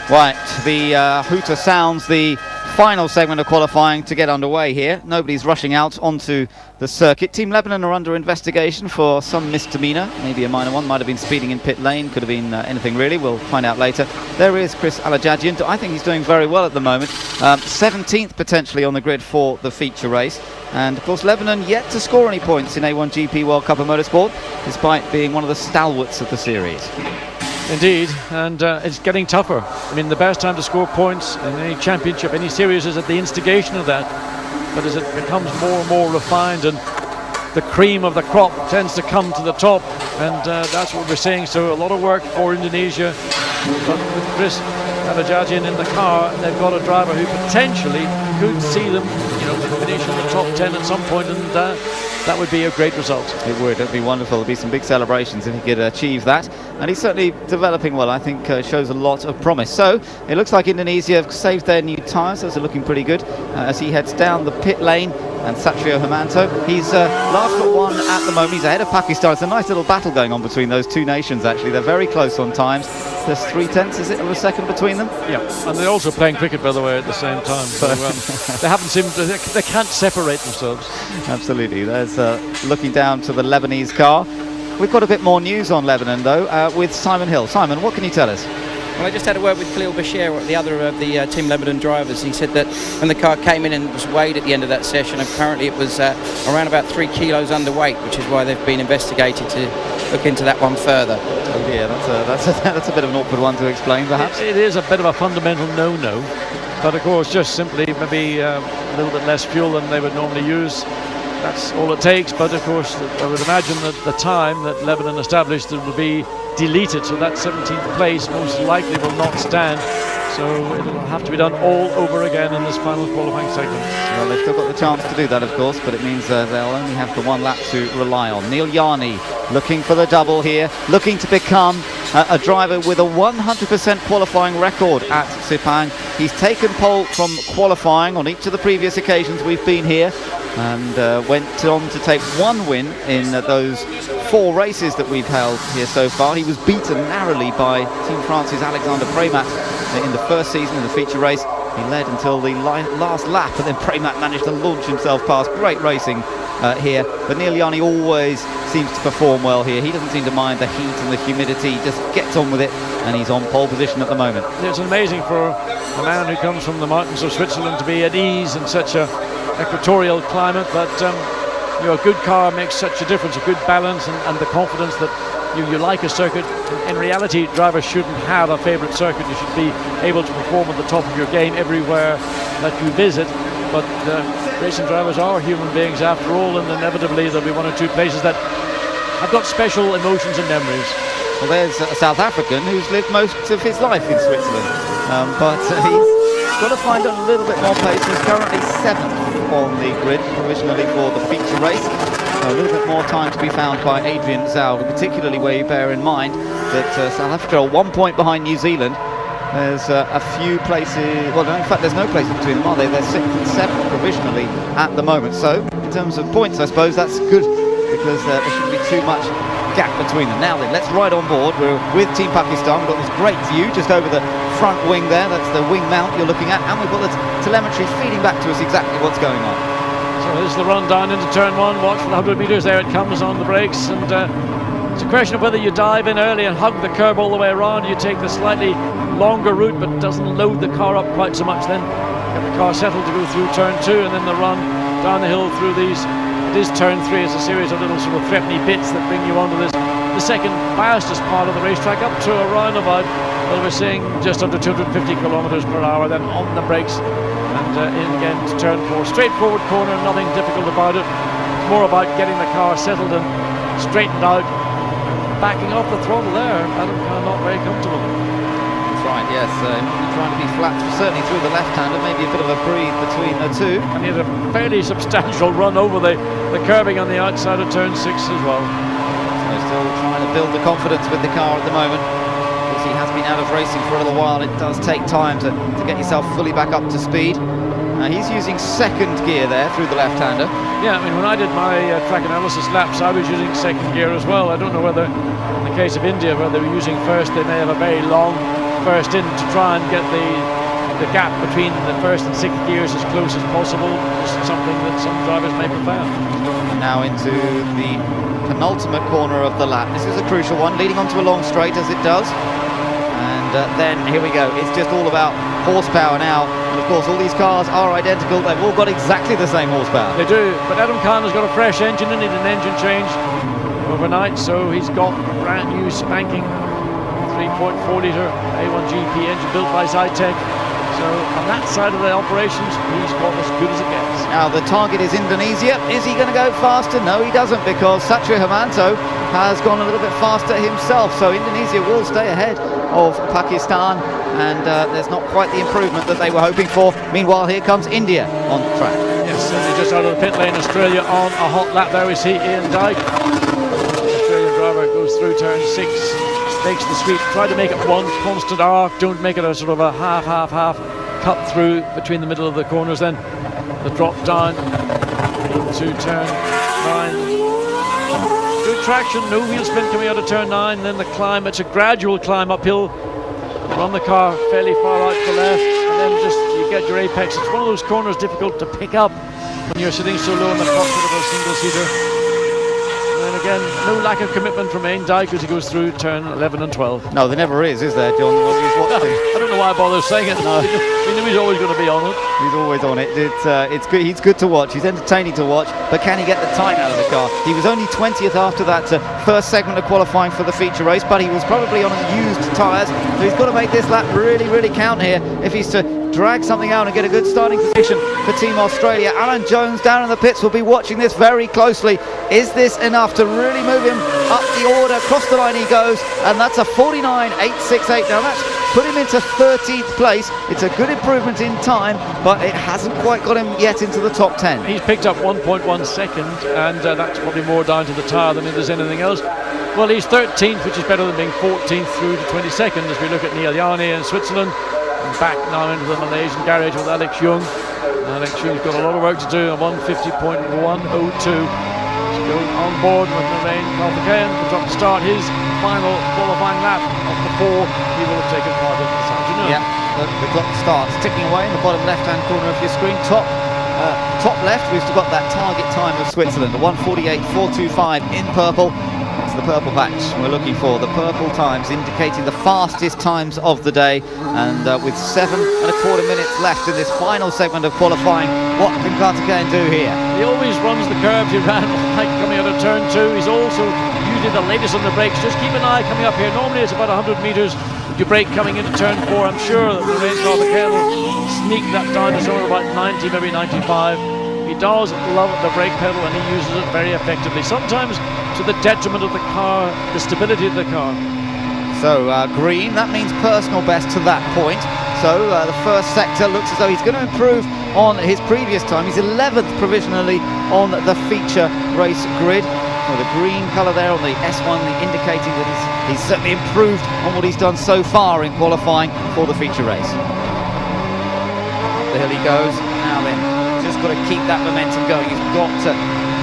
Right, the hooter sounds the final segment of qualifying to get underway here. Nobody's rushing out onto the circuit. Team Lebanon are under investigation for some misdemeanor, maybe a minor one, might have been speeding in pit lane, could have been anything really, we'll find out later. There is Chris Alajajian. I think he's doing very well at the moment, 17th potentially on the grid for the feature race. And of course Lebanon yet to score any points in A1GP World Cup of Motorsport, despite being one of the stalwarts of the series. Indeed, and it's getting tougher. I mean, the best time to score points in any championship, any series, is at the instigation of that. But as it becomes more and more refined, and the cream of the crop tends to come to the top, and that's what we're seeing. So a lot of work for Indonesia, but with Chris Alajajian in the car, they've got a driver who potentially could see them, finish in the top 10 at some point, and that would be a great result. It would. It'd be wonderful. It'd be some big celebrations if he could achieve that. and he's certainly developing well. I think shows a lot of promise. So it looks like Indonesia have saved their new tyres. Those are looking pretty good as he heads down the pit lane. And Satrio Hermanto, he's last but one at the moment. He's ahead of Pakistan. It's a nice little battle going on between those two nations, actually. They're very close on times. There's 0.3, is it, of a second between them? Yeah, and they're also playing cricket, by the way, at the same time. So they haven't seemed to, they can't separate themselves. Absolutely. There's looking down to the Lebanese car. We've got a bit more news on Lebanon, though, with Simon Hill. Simon, what can you tell us? Well, I just had a word with Khalil Bashir, the other of the Team Lebanon drivers. He said that when the car came in and was weighed at the end of that session, apparently it was around about 3 kilos underweight, which is why they've been investigated to look into that one further. Oh dear, that's a bit of an awkward one to explain, perhaps. It is a bit of a fundamental no-no, but of course just simply maybe a little bit less fuel than they would normally use. That's all it takes, but of course I would imagine that the time that Lebanon established it will be deleted, so that 17th place most likely will not stand, so it'll have to be done all over again in this final qualifying segment. Well, they've still got the chance to do that, of course, but it means they'll only have the one lap to rely on. Neil Yarni looking for the double here, looking to become a driver with a 100% qualifying record at Sepang. He's taken pole from qualifying on each of the previous occasions we've been here, and went on to take one win in those 4 races that we've held here so far. He was beaten narrowly by Team France's Alexander Premat in the first season in the feature race. He led until the last lap, and then Premat managed to launch himself past. Great racing here, but Neil Yarni always seems to perform well here. He doesn't seem to mind the heat and the humidity, he just gets on with it, and he's on pole position at the moment. It's amazing for a man who comes from the mountains of Switzerland to be at ease in such a equatorial climate, but a good car makes such a difference, a good balance and the confidence that you like a circuit. In reality, drivers shouldn't have a favourite circuit. You should be able to perform at the top of your game everywhere that you visit, but racing drivers are human beings after all, and inevitably there'll be 1 or 2 places that have got special emotions and memories. Well, there's a South African who's lived most of his life in Switzerland, but he's got to find a little bit more pace. He's currently 7th on the grid provisionally for the feature race. So a little bit more time to be found by Adrian Zaud, particularly where you bear in mind that South Africa are 1 point behind New Zealand. There's a few places, well, no, in fact there's no places between them, are they? They're 6th and 7th provisionally at the moment. So in terms of points, I suppose that's good, because there shouldn't be too much gap between them. Now then, let's ride on board. We're with Team Pakistan. We've got this great view just over the front wing there. That's the wing mount you're looking at, and we've got the telemetry feeding back to us exactly what's going on. So this is the run down into turn 1. Watch for the 100 metres. There it comes on the brakes, and it's a question of whether you dive in early and hug the curb all the way around. You take the slightly longer route, but doesn't load the car up quite so much. Then get the car settled to go through turn 2, and then the run down the hill through these. It is turn 3. It's a series of little sort of threepenny bits that bring you onto this, the second fastest part of the racetrack, up to around about, well, we're seeing just under 250 kilometers per hour. Then on the brakes and in again to turn 4. Straightforward corner, nothing difficult about it. It's more about getting the car settled and straightened out. Backing off the throttle there, Adam Khan not very comfortable. That's right, yes. Trying to be flat, certainly through the left-hander, maybe a bit of a breathe between the two. And he had a fairly substantial run over the curbing on the outside of turn 6 as well. So still trying to build the confidence with the car at the moment. Of course, he has been out of racing for a little while. It does take time to get yourself fully back up to speed. He's using 2nd gear there through the left-hander. Yeah, I mean, when I did my track analysis laps, I was using 2nd gear as well. I don't know whether, in the case of India, where they were using 1st, they may have a very long 1st in to try and get the gap between the 1st and 6th gears as close as possible. It's something that some drivers may prefer. And now into the penultimate corner of the lap. This is a crucial one, leading onto a long straight as it does. And then here we go. It's just all about horsepower now. And of course, all these cars are identical. They've all got exactly the same horsepower. They do. But Adam Khan has got a fresh engine and needed an engine change overnight. So he's got a brand new spanking 3.4 litre A1GP engine built by Zytec. So on that side of the operations, he's got as good as it gets. Now the target is Indonesia. Is he going to go faster? No, he doesn't, because Satrio Hermanto has gone a little bit faster himself. So Indonesia will stay ahead of Pakistan, and there's not quite the improvement that they were hoping for. Meanwhile, here comes India on track. Yes, and just out of the pit lane, Australia on a hot lap. There we see Ian Dyke. The Australian driver goes through turn 6. makes the sweep. Try to make it one constant arc. Don't make it a sort of a half cut through between the middle of the corners. Then the drop down into turn 9. Good traction, no wheel spin coming out of turn 9. Then the climb, it's a gradual climb uphill. Run the car fairly far out to the left, and then just you get your apex. It's one of those corners difficult to pick up when you're sitting so low in the cockpit of a single-seater. And again, no lack of commitment from Ain Dyke as he goes through turn 11 and 12. No, there never is there, John? I don't know why I bother saying it. No. We knew he's always going to be on it. He's always on it. It's good. He's good to watch. He's entertaining to watch. But can he get the time out of the car? He was only 20th after that first segment of qualifying for the feature race, but he was probably on used tyres. So he's got to make this lap really, really count here if he's to drag something out and get a good starting position for Team Australia. Alan Jones down in the pits will be watching this very closely. Is this enough to really move him up the order? Across the line he goes, and that's a 49.868. Now that's put him into 13th place. It's a good improvement in time, but it hasn't quite got him yet into the top 10. He's picked up 1.1 second, and that's probably more down to the tyre than it is anything else. Well, he's 13th, which is better than being 14th through to 22nd as we look at Neil Yarni in Switzerland. And back now into the Malaysian garage with Alex Young. Alex Young's got a lot of work to do, a 150.102. Going on board with Narain Karthikeyan comes up to start his final qualifying lap of the 4 he will have taken part in this afternoon. Yeah, the clock starts ticking away in the bottom left-hand corner of your screen. Top left, we've still got that target time of Switzerland, the 1:48.425 in purple. It's the purple patch we're looking for. The purple times indicating the fastest times of the day, and with 7.25 minutes left in this final segment of qualifying, what can Karthikeyan do here? He always runs the curves. He ran like coming out of turn 2. He's also usually the latest on the brakes. Just keep an eye coming up here. Normally it's about 100 metres. You brake coming into turn 4. I'm sure that Narain Karthikeyan will sneak that down to somewhere about 90, maybe 95. He does love the brake pedal, and he uses it very effectively, sometimes to the detriment of the car, the stability of the car. So green, that means personal best to that point. So the first sector looks as though he's going to improve on his previous time. He's 11th provisionally on the feature race grid. So the green colour there on the S1 indicating that he's certainly improved on what he's done so far in qualifying for the feature race. Up the hill he goes. Now then, just got to keep that momentum going. He's got to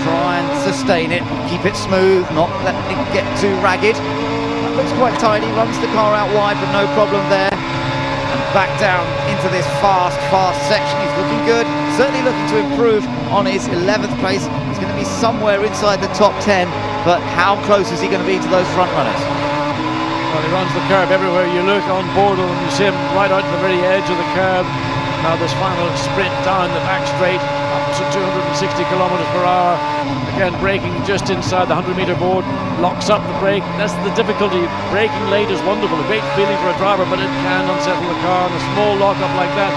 try and sustain it, keep it smooth, not let it get too ragged. That looks quite tight. He runs the car out wide, but no problem there. And back down into this fast section. He's looking good, certainly looking to improve on his 11th place. He's going to be somewhere inside the top 10, but how close is he going to be to those front runners? Well, he runs the curve everywhere you look on board, and you see him right out to the very edge of the curve. Now this final sprint down the back straight up to 260 kilometers per hour. Again, braking just inside the 100-meter board, locks up the brake. That's the difficulty. Braking late is wonderful, a great feeling for a driver, but it can unsettle the car, and a small lock-up like that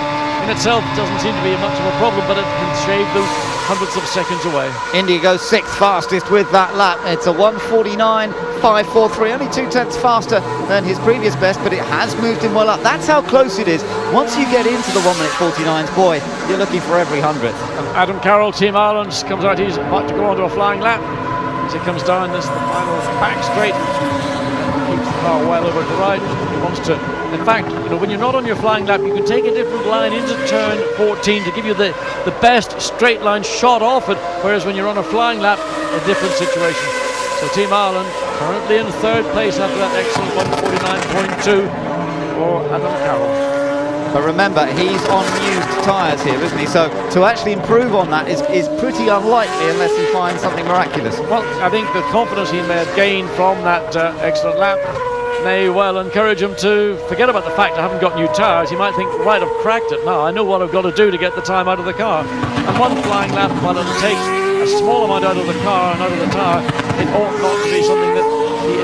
in itself doesn't seem to be much of a problem, but it can shave those hundredths of seconds away. India goes 6th fastest with that lap. It's a 1:49.543, only 2/10 faster than his previous best, but it has moved him well up. That's how close it is. Once you get into the 1:49s, boy, you're looking for every hundredth. And Adam Carroll, Team Ireland, comes out. He's about to go onto a flying lap. As he comes down this, the final back straight, keeps the car well over to the right. He wants to, in fact, when you're not on your flying lap, you can take a different line into turn 14 to give you the best straight line shot off it, whereas when you're on a flying lap, a different situation. So Team Ireland currently in 3rd place after that excellent 1:49.2 for Adam Carroll. But remember, he's on used tyres here, isn't he? So to actually improve on that is pretty unlikely unless he finds something miraculous. Well, I think the confidence he may have gained from that excellent lap may well encourage him to forget about the fact I haven't got new tyres. He might think, right, I've cracked it now. I know what I've got to do to get the time out of the car. And one flying lap, while it takes a small amount out of the car and out of the tyre, it ought not to be something that,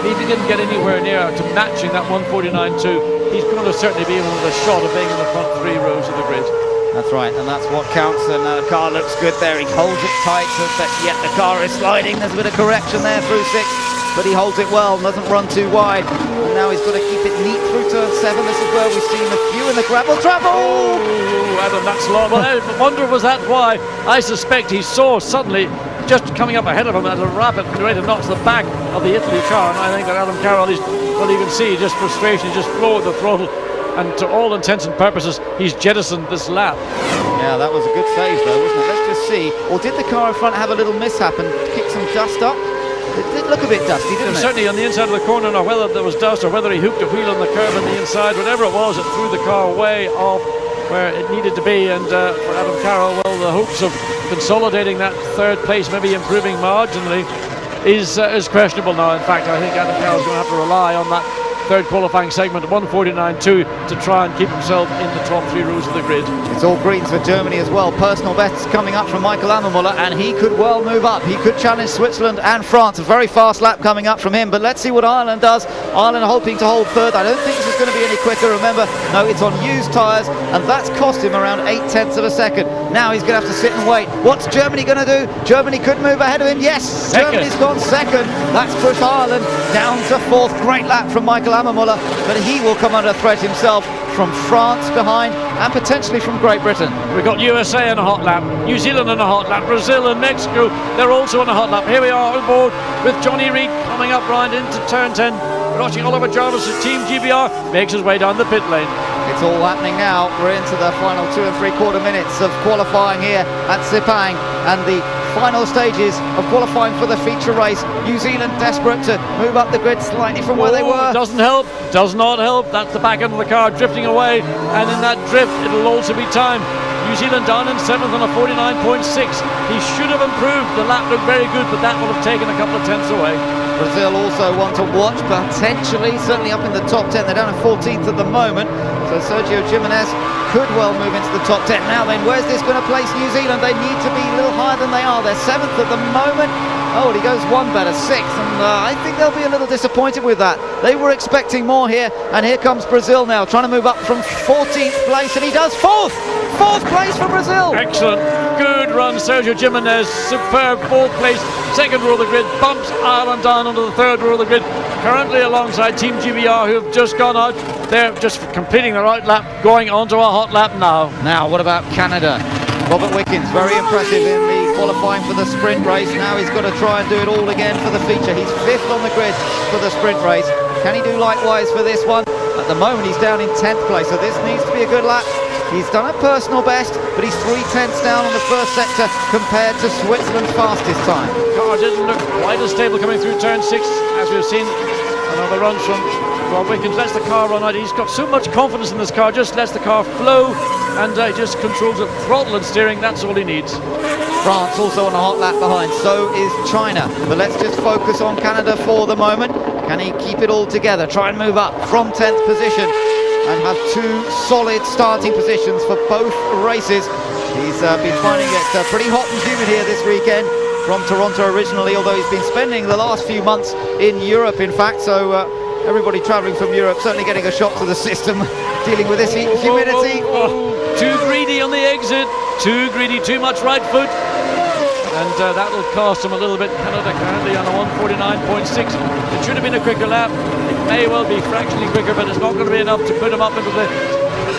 if he didn't get anywhere near to matching that 1:49.2, he's going to certainly be in with a shot of being in the front 3 rows of the grid. That's right, and that's what counts, and the car looks good there. He holds it tight, but yet the car is sliding. There's a bit of correction there through 6, but he holds it well, doesn't run too wide. And now he's got to keep it neat through turn 7. This is where we've seen a few in the gravel trap. Oh, Adam, that's long. Well, I wonder was that why? I suspect he saw suddenly just coming up ahead of him at a rapid rate of knots to the back of the Italy car, and I think that Adam Carroll is, well, you can see just frustration, he's just floored the throttle, and to all intents and purposes he's jettisoned this lap. Yeah, that was a good save though, wasn't it? Let's just see. Or did the car in front have a little mishap and kick some dust up? It did look a bit dusty, didn't it? Certainly on the inside of the corner, now whether there was dust or whether he hooked a wheel on the curb on the inside, whatever it was, it threw the car way off where it needed to be. And for Adam Carroll, well, the hopes of consolidating that third place, maybe improving marginally, is questionable now. In fact, I think Adam Carroll's going to have to rely on that third qualifying segment, 1:49.2, to try and keep himself in the top 3 rows of the grid. It's all greens for Germany as well. Personal bests coming up from Michael Ammermuller, and he could well move up. He could challenge Switzerland and France. A very fast lap coming up from him, but let's see what Ireland does. Ireland hoping to hold third. I don't think this is going to be any quicker. Remember, no, it's on used tyres, and that's cost him around 0.8 of a second. Now he's going to have to sit and wait. What's Germany going to do? Germany could move ahead of him. Yes, second. Germany's gone second. That's pushed Ireland down to fourth. Great lap from Michael Ammermuller, but he will come under threat himself from France behind and potentially from Great Britain. We've got USA in a hot lap, New Zealand in a hot lap, Brazil and Mexico, they're also in a hot lap. Here we are on board with Johnny Reid coming up round into turn 10. We're watching Oliver Jarvis as Team GBR makes his way down the pit lane. It's all happening now. We're into the final 2 3/4 minutes of qualifying here at Sepang, and the final stages of qualifying for the feature race. New Zealand desperate to move up the grid slightly from where they were. Doesn't help, does not help. That's the back end of the car drifting away, and in that drift it'll also be time. New Zealand down in 7th on a 49.6. He should have improved. The lap looked very good, but that would have taken a couple of tenths away. Brazil also want to watch, potentially, certainly up in the top 10. They're down at 14th at the moment, so Sergio Jimenez could well move into the top 10. Now then, where's this going to place New Zealand? They need to be a little higher than they are. They're 7th at the moment. Oh, and he goes one better, 6th, and I think they'll be a little disappointed with that. They were expecting more here, and here comes Brazil now, trying to move up from 14th place, and he does 4th! 4th place for Brazil! Excellent, good run, Sergio Jimenez, superb 4th place, 2nd row of the grid, bumps Ireland down onto the 3rd row of the grid, currently alongside Team GBR, who have just gone out. They're just completing the right lap, going onto a hot lap now. Now, what about Canada? Robert Wickens, very impressive in the qualifying for the sprint race. Now he's got to try and do it all again for the feature. He's 5th on the grid for the sprint race. Can he do likewise for this one? At the moment he's down in 10th place, so this needs to be a good lap. He's done a personal best, but he's 3/10 down on the first sector compared to Switzerland's fastest time. The car didn't look quite as stable coming through turn 6, as we've seen. Another runs from Rob Wickens, lets the car run out. He's got so much confidence in this car, just lets the car flow, and he just controls it, throttle and steering, that's all he needs. France also on a hot lap behind, so is China. But let's just focus on Canada for the moment. Can he keep it all together, try and move up from 10th position and have 2 solid starting positions for both races? He's been finding it pretty hot and humid here this weekend. From Toronto originally, although he's been spending the last few months in Europe, in fact, so everybody travelling from Europe certainly getting a shock to the system, dealing with this heat and humidity. Too greedy on the exit, too greedy, too much right foot, and that'll cost him a little bit. Canada currently on a 1:49.6. It should have been a quicker lap. It may well be fractionally quicker, but it's not going to be enough to put him up into the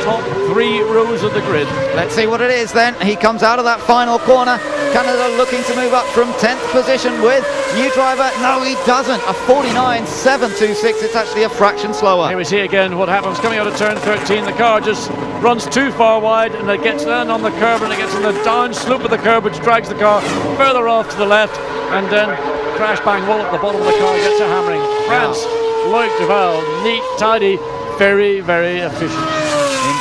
top 3 rows of the grid. Let's see what it is then. He comes out of that final corner. Canada looking to move up from 10th position with new driver. No, he doesn't. A 49.726. It's actually a fraction slower. Here we see again what happens coming out of turn 13. The car just runs too far wide, and it gets down on the curb, and it gets on the down slope of the curb, which drags the car further off to the left, and then crash bang wall at the bottom of the car gets a hammering. France, Loic Duval, neat, tidy, very, very efficient.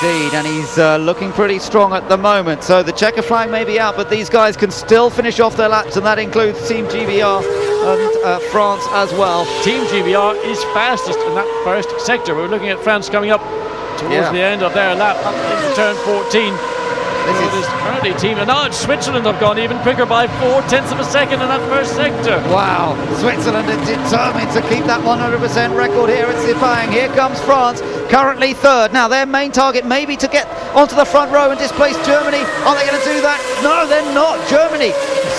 Indeed, and he's looking pretty strong at the moment. So the checker flag may be out, but these guys can still finish off their laps, and that includes Team GBR and France as well. Team GBR is fastest in that first sector. We're looking at France coming up towards the end of their lap, up into turn 14. This is currently team, and now Switzerland have gone even quicker by 0.4 of a second in that first sector. Wow, Switzerland are determined to keep that 100% record here at Sepang. Here comes France, currently 3rd. Now their main target may be to get onto the front row and displace Germany. Are they going to do that? No, they're not. Germany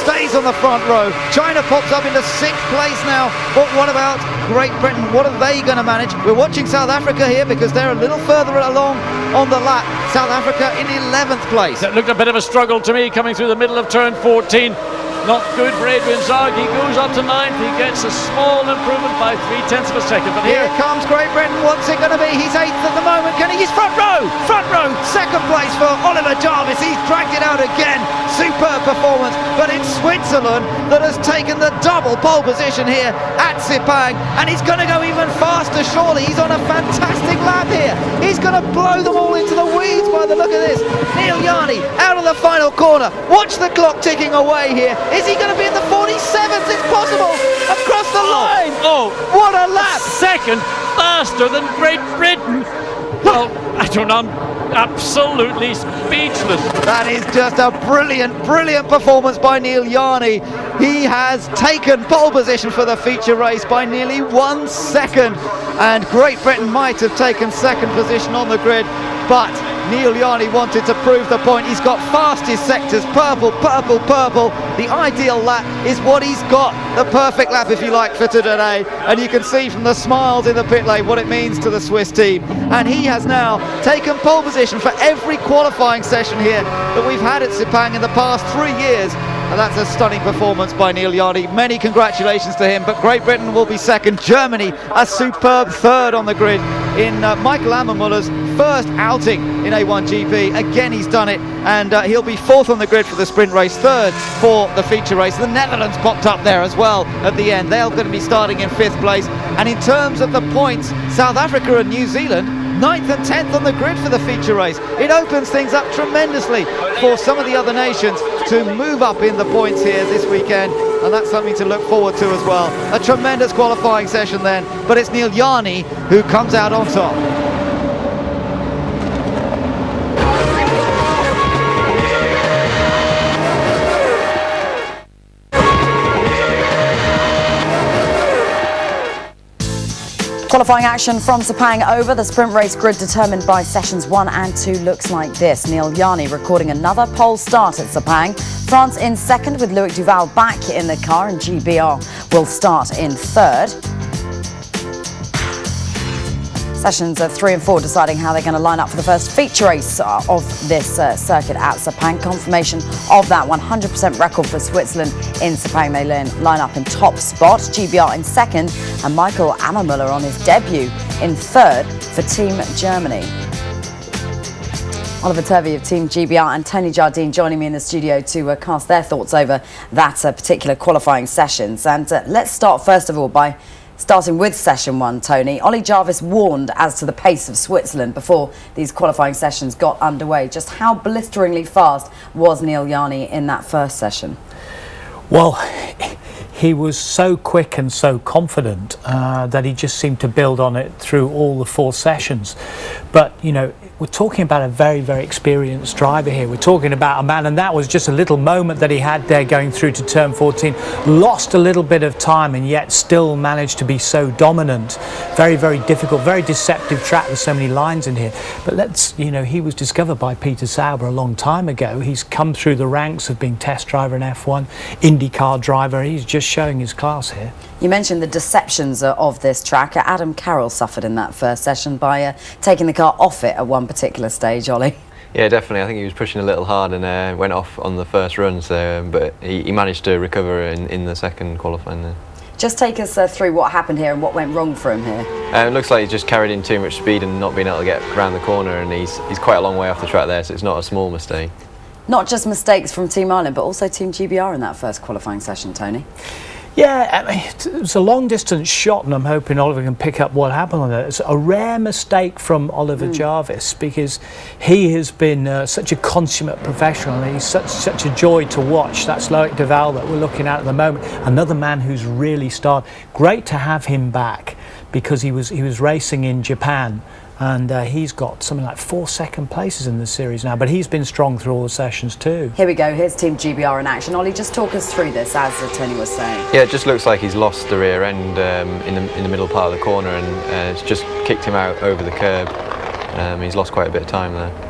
stays on the front row. China pops up into 6th place now. But what about Great Britain? What are they going to manage? We're watching South Africa here because they're a little further along on the lap. South Africa in 11th place. It looked a bit of a struggle to me coming through the middle of turn 14. Not good for Adrian Zarg. He goes up to 9th. He gets a small improvement by 0.3 of a second. But Here comes Great Britain. What's it going to be? He's 8th at the moment. Can he? He's front row. Second place for Oliver Jarvis. He's dragged it out again. Superb performance. But it's Switzerland that has taken the double pole position here at Sepang. And he's going to go even faster, surely. He's on a fantastic lap here. He's going to blow them all into the weeds by the look of this. Neil Yarni out of the final corner. Watch the clock ticking away here. Is he going to be in the 47s? It's possible. Across the line. Oh, what a lap. Second faster than Great Britain. Well, I don't know. I'm absolutely speechless. That is just a brilliant performance by Neil Yarni. He has taken pole position for the feature race by nearly 1 second. And Great Britain might have taken second position on the grid, but Neil Yarni wanted to prove the point. He's got fastest sectors, purple. The ideal lap is what he's got, the perfect lap, if you like, for today. And you can see from the smiles in the pit lane what it means to the Swiss team. And he has now taken pole position for every qualifying session here that we've had at Sepang in the past 3 years. And that's a stunning performance by Neil Yarni. Many congratulations to him, but Great Britain will be second. Germany, a superb third on the grid in Michael Ammermuller's first outing in A1GP. Again, he's done it, and he'll be fourth on the grid for the sprint race, third for the feature race. The Netherlands popped up there as well at the end. They're going to be starting in 5th place. And in terms of the points, South Africa and New Zealand 9th and 10th on the grid for the feature race. It opens things up tremendously for some of the other nations to move up in the points here this weekend, and that's something to look forward to as well. A tremendous qualifying session then, but it's Neil Yarni who comes out on top. Qualifying action from Sepang over. The sprint race grid determined by sessions 1 and 2 looks like this. Neil Yarni recording another pole start at Sepang. France in second with Loic Duval back in the car, and GBR will start in third. Sessions 3 and 4 deciding how they're going to line up for the first feature race of this circuit at Sepang. Confirmation of that 100% record for Switzerland in Sepang. They line up in top spot. GBR in second, and Michael Ammermuller on his debut in third for Team Germany. Oliver Turvey of Team GBR and Tony Jardine joining me in the studio to cast their thoughts over that particular qualifying sessions. And let's start first of all by starting with session 1, Tony. Ollie Jarvis warned as to the pace of Switzerland before these qualifying sessions got underway. Just how blisteringly fast was Neil Yarni in that first session? Well, he was so quick and so confident that he just seemed to build on it through all the 4 sessions. But, you know, we're talking about a very, very experienced driver here. We're talking about a man, and that was just a little moment that he had there going through to turn 14. Lost a little bit of time and yet still managed to be so dominant. Very, very difficult, very deceptive track with so many lines in here. But he was discovered by Peter Sauber a long time ago. He's come through the ranks of being test driver in F1, IndyCar driver. He's just showing his class here. You mentioned the deceptions of this track. Adam Carroll suffered in that first session by taking the car off it at one particular stage, Ollie. Yeah, definitely. I think he was pushing a little hard and went off on the first run, so, but he managed to recover in the second qualifying there. Just take us through what happened here and what went wrong for him here. It looks like he's just carried in too much speed and not being able to get around the corner, and he's quite a long way off the track there, so it's not a small mistake. Not just mistakes from Team Ireland, but also Team GBR in that first qualifying session, Tony. Yeah, I mean, it was a long distance shot, and I'm hoping Oliver can pick up what happened on it. It's a rare mistake from Oliver Jarvis, because he has been such a consummate professional, and he's such a joy to watch. That's Loic Duval that we're looking at the moment. Another man who's really started. Great to have him back, because he was racing in Japan. And he's got something like 4 second places in the series now, but he's been strong through all the sessions too. Here we go, here's Team GBR in action. Ollie, just talk us through this, as Tony was saying. Yeah, it just looks like he's lost the rear end in the middle part of the corner, and it's just kicked him out over the curb. He's lost quite a bit of time there.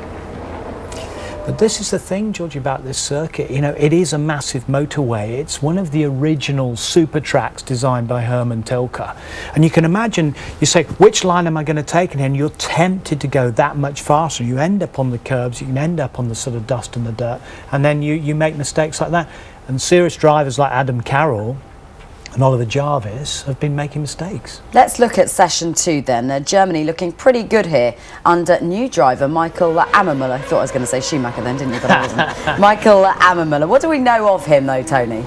But this is the thing, George, about this circuit. You know, it is a massive motorway. It's one of the original super tracks designed by Herman Tilke. And you can imagine, you say, which line am I going to take? And you're tempted to go that much faster. You end up on the curbs, you can end up on the sort of dust and the dirt, and then you make mistakes like that. And serious drivers like Adam Carroll and Oliver Jarvis have been making mistakes. Let's look at session 2 then. Germany looking pretty good here under new driver Michael Ammermüller. I thought I was going to say Schumacher then, didn't you? But I wasn't. Michael Ammermüller. What do we know of him though, Tony?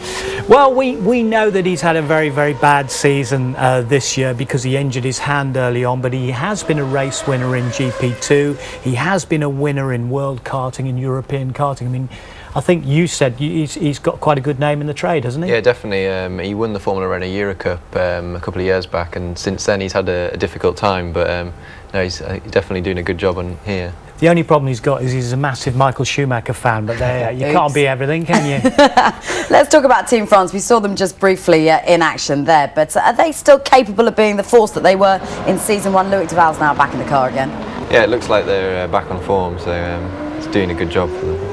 Well, we know that he's had a very, very bad season this year because he injured his hand early on, but he has been a race winner in GP2. He has been a winner in world karting and European karting. I mean, I think you said he's got quite a good name in the trade, hasn't he? Yeah, definitely. He won the Formula Renault Euro Cup a couple of years back, and since then he's had a difficult time, but no, he's definitely doing a good job on here. The only problem he's got is he's a massive Michael Schumacher fan, but you can't be everything, can you? Let's talk about Team France. We saw them just briefly in action there, but are they still capable of being the force that they were in Season 1? Loic Duval's now back in the car again. Yeah, it looks like they're back on form, so it's doing a good job for them.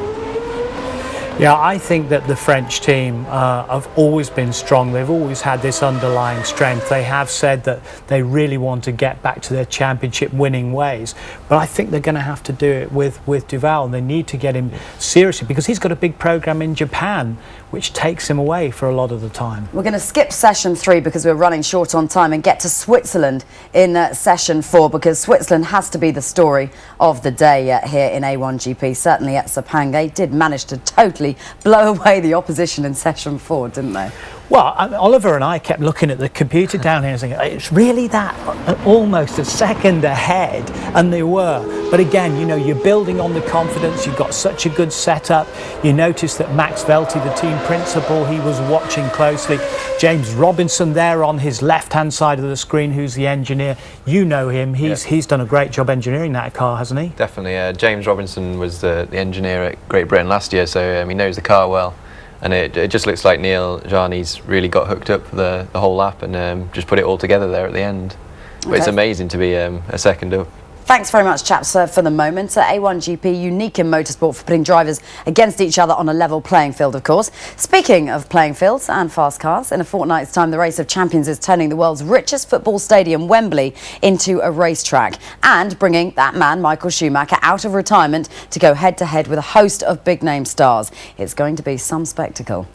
Yeah, I think that the French team have always been strong. They've always had this underlying strength. They have said that they really want to get back to their championship winning ways. But I think they're going to have to do it with Duval. They need to get him seriously because he's got a big program in Japan, which takes him away for a lot of the time. We're going to skip session 3 because we're running short on time and get to Switzerland in session 4, because Switzerland has to be the story of the day here in A1GP. Certainly at Sepang, they did manage to totally blow away the opposition in session 4, didn't they? Well, Oliver and I kept looking at the computer down here and saying, it's really that almost a second ahead, and they were. But again, you know, you're building on the confidence, you've got such a good setup. You notice that Max Velti, the team principal, he was watching closely. James Robinson there on his left-hand side of the screen, who's the engineer. You know him, he's done a great job engineering that car, hasn't he? Definitely. James Robinson was the engineer at Great Britain last year, so he knows the car well. And it just looks like Neil Jarni's really got hooked up for the whole lap and just put it all together there at the end. But it's amazing to be a second up. Thanks very much, chaps, for the moment. A1GP, unique in motorsport for putting drivers against each other on a level playing field, of course. Speaking of playing fields and fast cars, in a fortnight's time, the Race of Champions is turning the world's richest football stadium, Wembley, into a racetrack and bringing that man, Michael Schumacher, out of retirement to go head-to-head with a host of big-name stars. It's going to be some spectacle.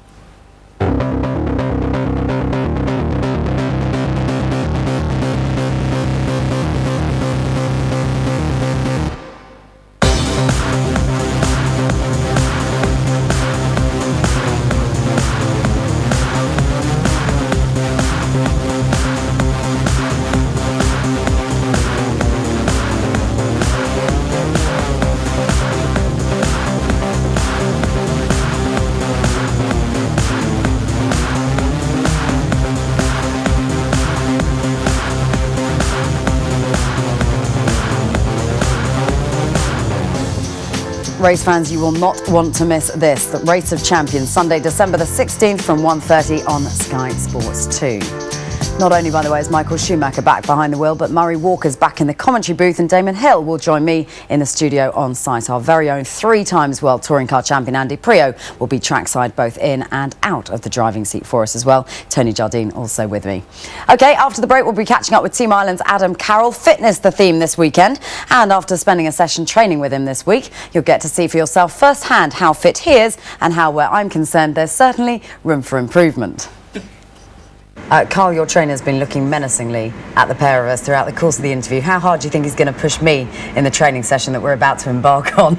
Race fans, you will not want to miss this. The Race of Champions, Sunday, December the 16th from 1:30 on Sky Sports 2. Not only, by the way, is Michael Schumacher back behind the wheel, but Murray Walker's back in the commentary booth, and Damon Hill will join me in the studio on site. Our very own 3 times World Touring Car Champion Andy Prio will be trackside both in and out of the driving seat for us as well. Tony Jardine also with me. OK, after the break, we'll be catching up with Team Ireland's Adam Carroll. Fitness the theme this weekend. And after spending a session training with him this week, you'll get to see for yourself firsthand how fit he is and how, where I'm concerned, there's certainly room for improvement. Carl, your trainer's been looking menacingly at the pair of us throughout the course of the interview. How hard do you think he's going to push me in the training session that we're about to embark on?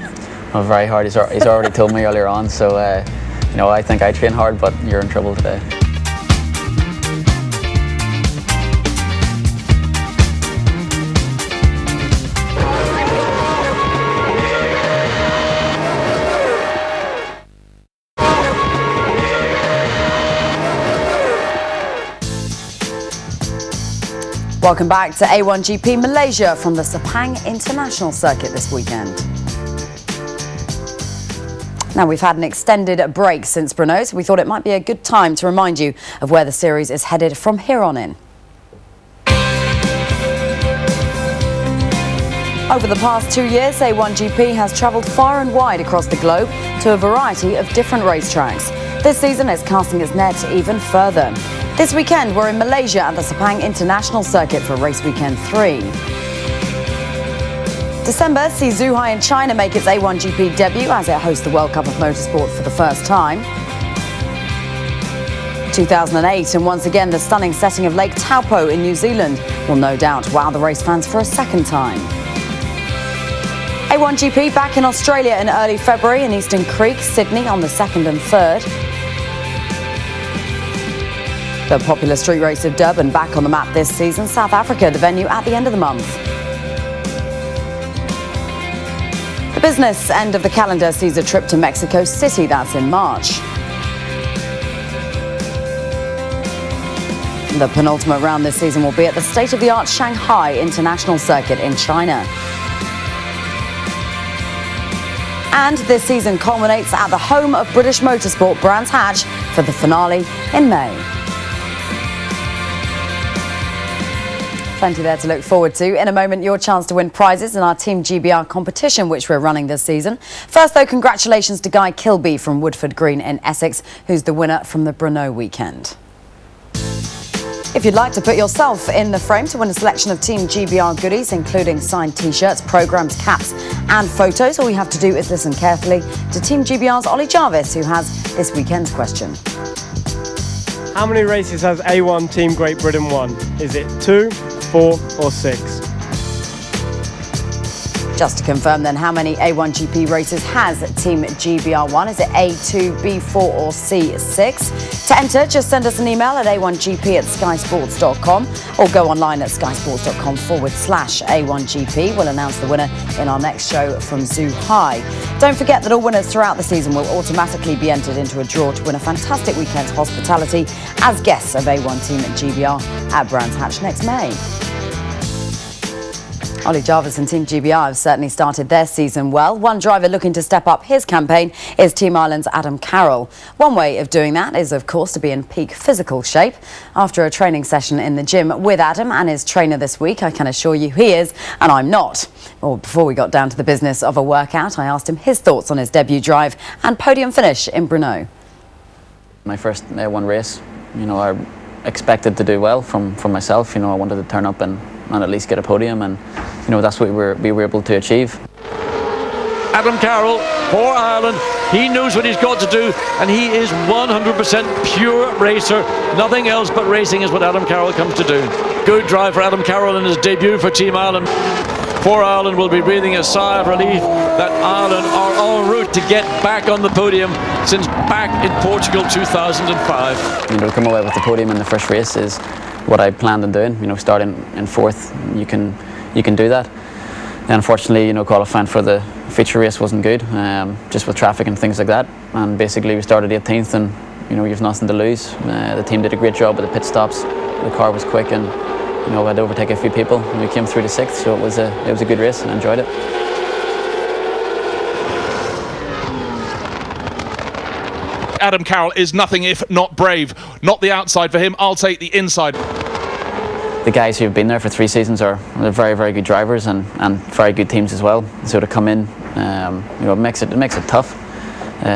Oh, very hard. He's already told me earlier on, so you know, I think I train hard, but you're in trouble today. Welcome back to A1GP Malaysia from the Sepang International Circuit this weekend. Now, we've had an extended break since Brno, so we thought it might be a good time to remind you of where the series is headed from here on in. Over the past 2 years, A1GP has travelled far and wide across the globe to a variety of different racetracks. This season is casting its net even further. This weekend, we're in Malaysia at the Sepang International Circuit for Race Weekend 3. December sees Zhuhai in China make its A1GP debut as it hosts the World Cup of Motorsport for the first time. 2008, and once again the stunning setting of Lake Taupo in New Zealand will no doubt wow the race fans for a second time. A1GP back in Australia in early February in Eastern Creek, Sydney on the 2nd and 3rd. The popular street race of Durban back on the map this season. South Africa, the venue at the end of the month. The business end of the calendar sees a trip to Mexico City, that's in March. The penultimate round this season will be at the state-of-the-art Shanghai International Circuit in China. And this season culminates at the home of British motorsport, Brands Hatch, for the finale in May. Plenty there to look forward to. In a moment, your chance to win prizes in our Team GBR competition, which we're running this season. First, though, congratulations to Guy Kilby from Woodford Green in Essex, who's the winner from the Brno weekend. If you'd like to put yourself in the frame to win a selection of Team GBR goodies, including signed T-shirts, programmes, caps and photos, all you have to do is listen carefully to Team GBR's Ollie Jarvis, who has this weekend's question. How many races has A1 Team Great Britain won? Is it 2, 4 or 6? Just to confirm then, how many A1GP races has Team GBR won? Is it A, 2, B, 4 or C, 6? To enter, just send us an email at a1gp@skysports.com or go online at skysports.com/A1GP. We'll announce the winner in our next show from Zoo High. Don't forget that all winners throughout the season will automatically be entered into a draw to win a fantastic weekend's hospitality as guests of A1 Team at GBR at Brands Hatch next May. Ollie Jarvis and Team GBR have certainly started their season well. One driver looking to step up his campaign is Team Ireland's Adam Carroll. One way of doing that is, of course, to be in peak physical shape. After a training session in the gym with Adam and his trainer this week, I can assure you he is, and I'm not. Well, before we got down to the business of a workout, I asked him his thoughts on his debut drive and podium finish in Brno. My first A1 race, I expected to do well from myself. I wanted to turn up and at least get a podium, and that's what we were able to achieve. Adam Carroll for Ireland, he knows what he's got to do, and he is 100% pure racer. Nothing else but racing is what Adam Carroll comes to do. Good drive for Adam Carroll in his debut for Team Ireland. For Ireland will be breathing a sigh of relief that Ireland are en route to get back on the podium since back in Portugal 2005. To come away with the podium in the first race is what I planned on doing. Starting in 4th, you can do that. And unfortunately, qualifying for the feature race wasn't good, just with traffic and things like that. And basically, we started 18th, and you've nothing to lose. The team did a great job with the pit stops. The car was quick, and we had to overtake a few people. And we came through to 6th, so it was a good race, and I enjoyed it. Adam Carroll is nothing if not brave. Not the outside for him, I'll take the inside. The guys who've been there for 3 seasons are very, very good drivers and very good teams as well. So to come in, it makes it tough.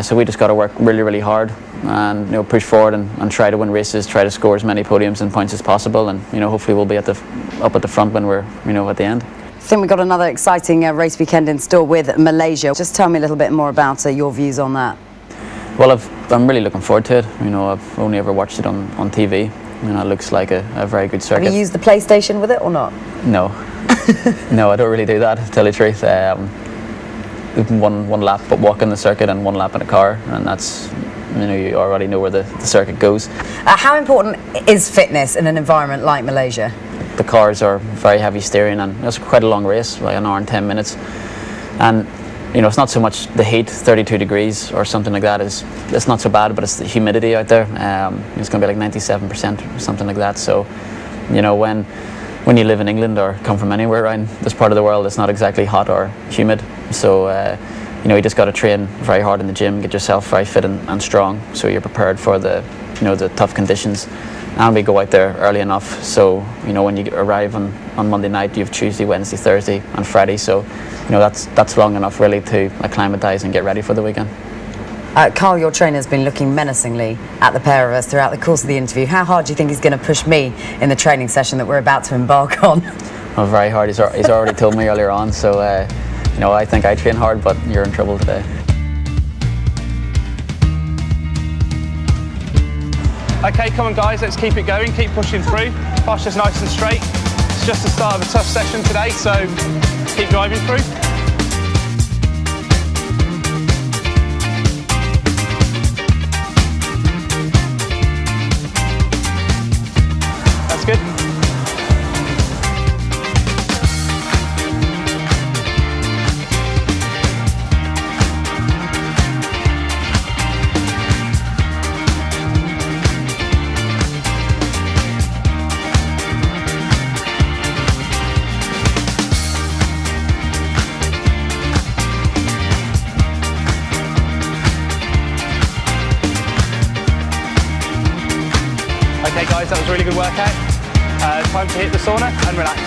So we just got to work really, really hard and push forward and try to win races, try to score as many podiums and points as possible, and hopefully we'll be up at the front when we're at the end. I think we've got another exciting race weekend in store with Malaysia. Just tell me a little bit more about your views on that. Well, I'm really looking forward to it. I've only ever watched it on TV. It looks like a very good circuit. Have you used the PlayStation with it or not? No. No, I don't really do that, to tell you the truth. One lap walking the circuit and 1 lap in a car, and that's, you already know where the circuit goes. How important is fitness in an environment like Malaysia? The cars are very heavy steering, and it's quite a long race, like an hour and 10 minutes. And it's not so much the heat, 32 degrees or something like that. It's not so bad, but it's the humidity out there. It's going to be like 97% or something like that. So, when you live in England or come from anywhere around this part of the world, it's not exactly hot or humid. So, you just got to train very hard in the gym, get yourself very fit and strong, so you're prepared for the tough conditions. And we go out there early enough, so when you arrive on Monday night, you have Tuesday, Wednesday, Thursday and Friday, so that's long enough really to acclimatise and get ready for the weekend. Carl, your trainer's been looking menacingly at the pair of us throughout the course of the interview. How hard do you think he's going to push me in the training session that we're about to embark on? Well, very hard. He's already told me earlier on, so I think I train hard, but you're in trouble today. Okay, come on guys, let's keep it going, keep pushing through. Posture's nice and straight. It's just the start of a tough session today, so keep driving through. That's good. Okay guys, that was a really good workout. Time to hit the sauna and relax.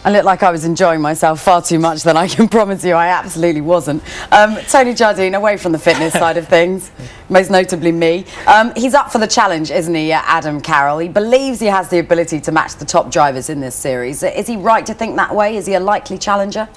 I looked like I was enjoying myself far too much then, I can promise you I absolutely wasn't. Tony Jardine, away from the fitness side of things, most notably me. He's up for the challenge, isn't he, Adam Carroll? He believes he has the ability to match the top drivers in this series. Is he right to think that way? Is he a likely challenger?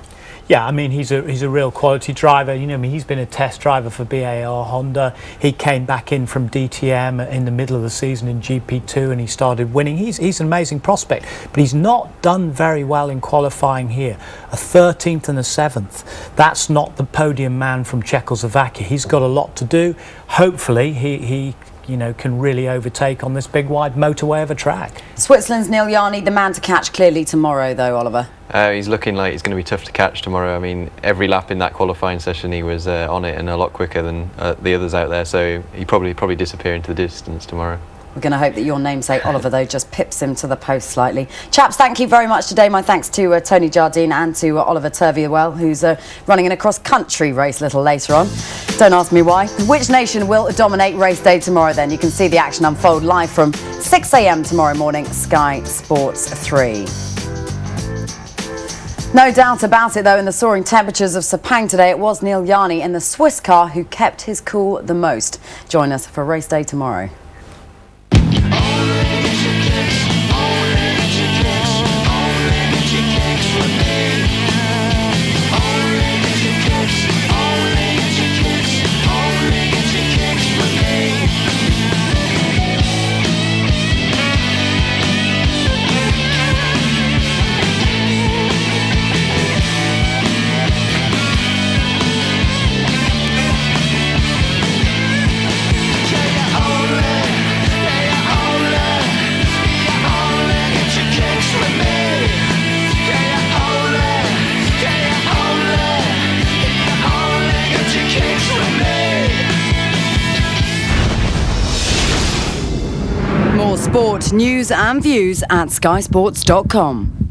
Yeah, I mean, he's a real quality driver. You know, I mean, he's been a test driver for BAR Honda. He came back in from DTM in the middle of the season in GP2 and he started winning. He's an amazing prospect, but he's not done very well in qualifying here. A 13th and a 7th. That's not the podium man from Czechoslovakia. He's got a lot to do. Hopefully, he you know, can really overtake on this big wide motorway of a track. Switzerland's Neil Yarni, the man to catch clearly tomorrow though, Oliver. He's looking like he's going to be tough to catch tomorrow. I mean, every lap in that qualifying session he was on it and a lot quicker than the others out there, so he probably disappear into the distance tomorrow. We're going to hope that your namesake Oliver though just pips him to the post slightly. Chaps, thank you very much today. My thanks to Tony Jardine and to Oliver Turvey, who's running in a cross-country race a little later on. Don't ask me why. Which nation will dominate race day tomorrow then? You can see the action unfold live from 6 a.m. tomorrow morning, Sky Sports 3. No doubt about it though, in the soaring temperatures of Sepang today, it was Neil Yarni in the Swiss car who kept his cool the most. Join us for race day tomorrow. More sport, news and views at skysports.com.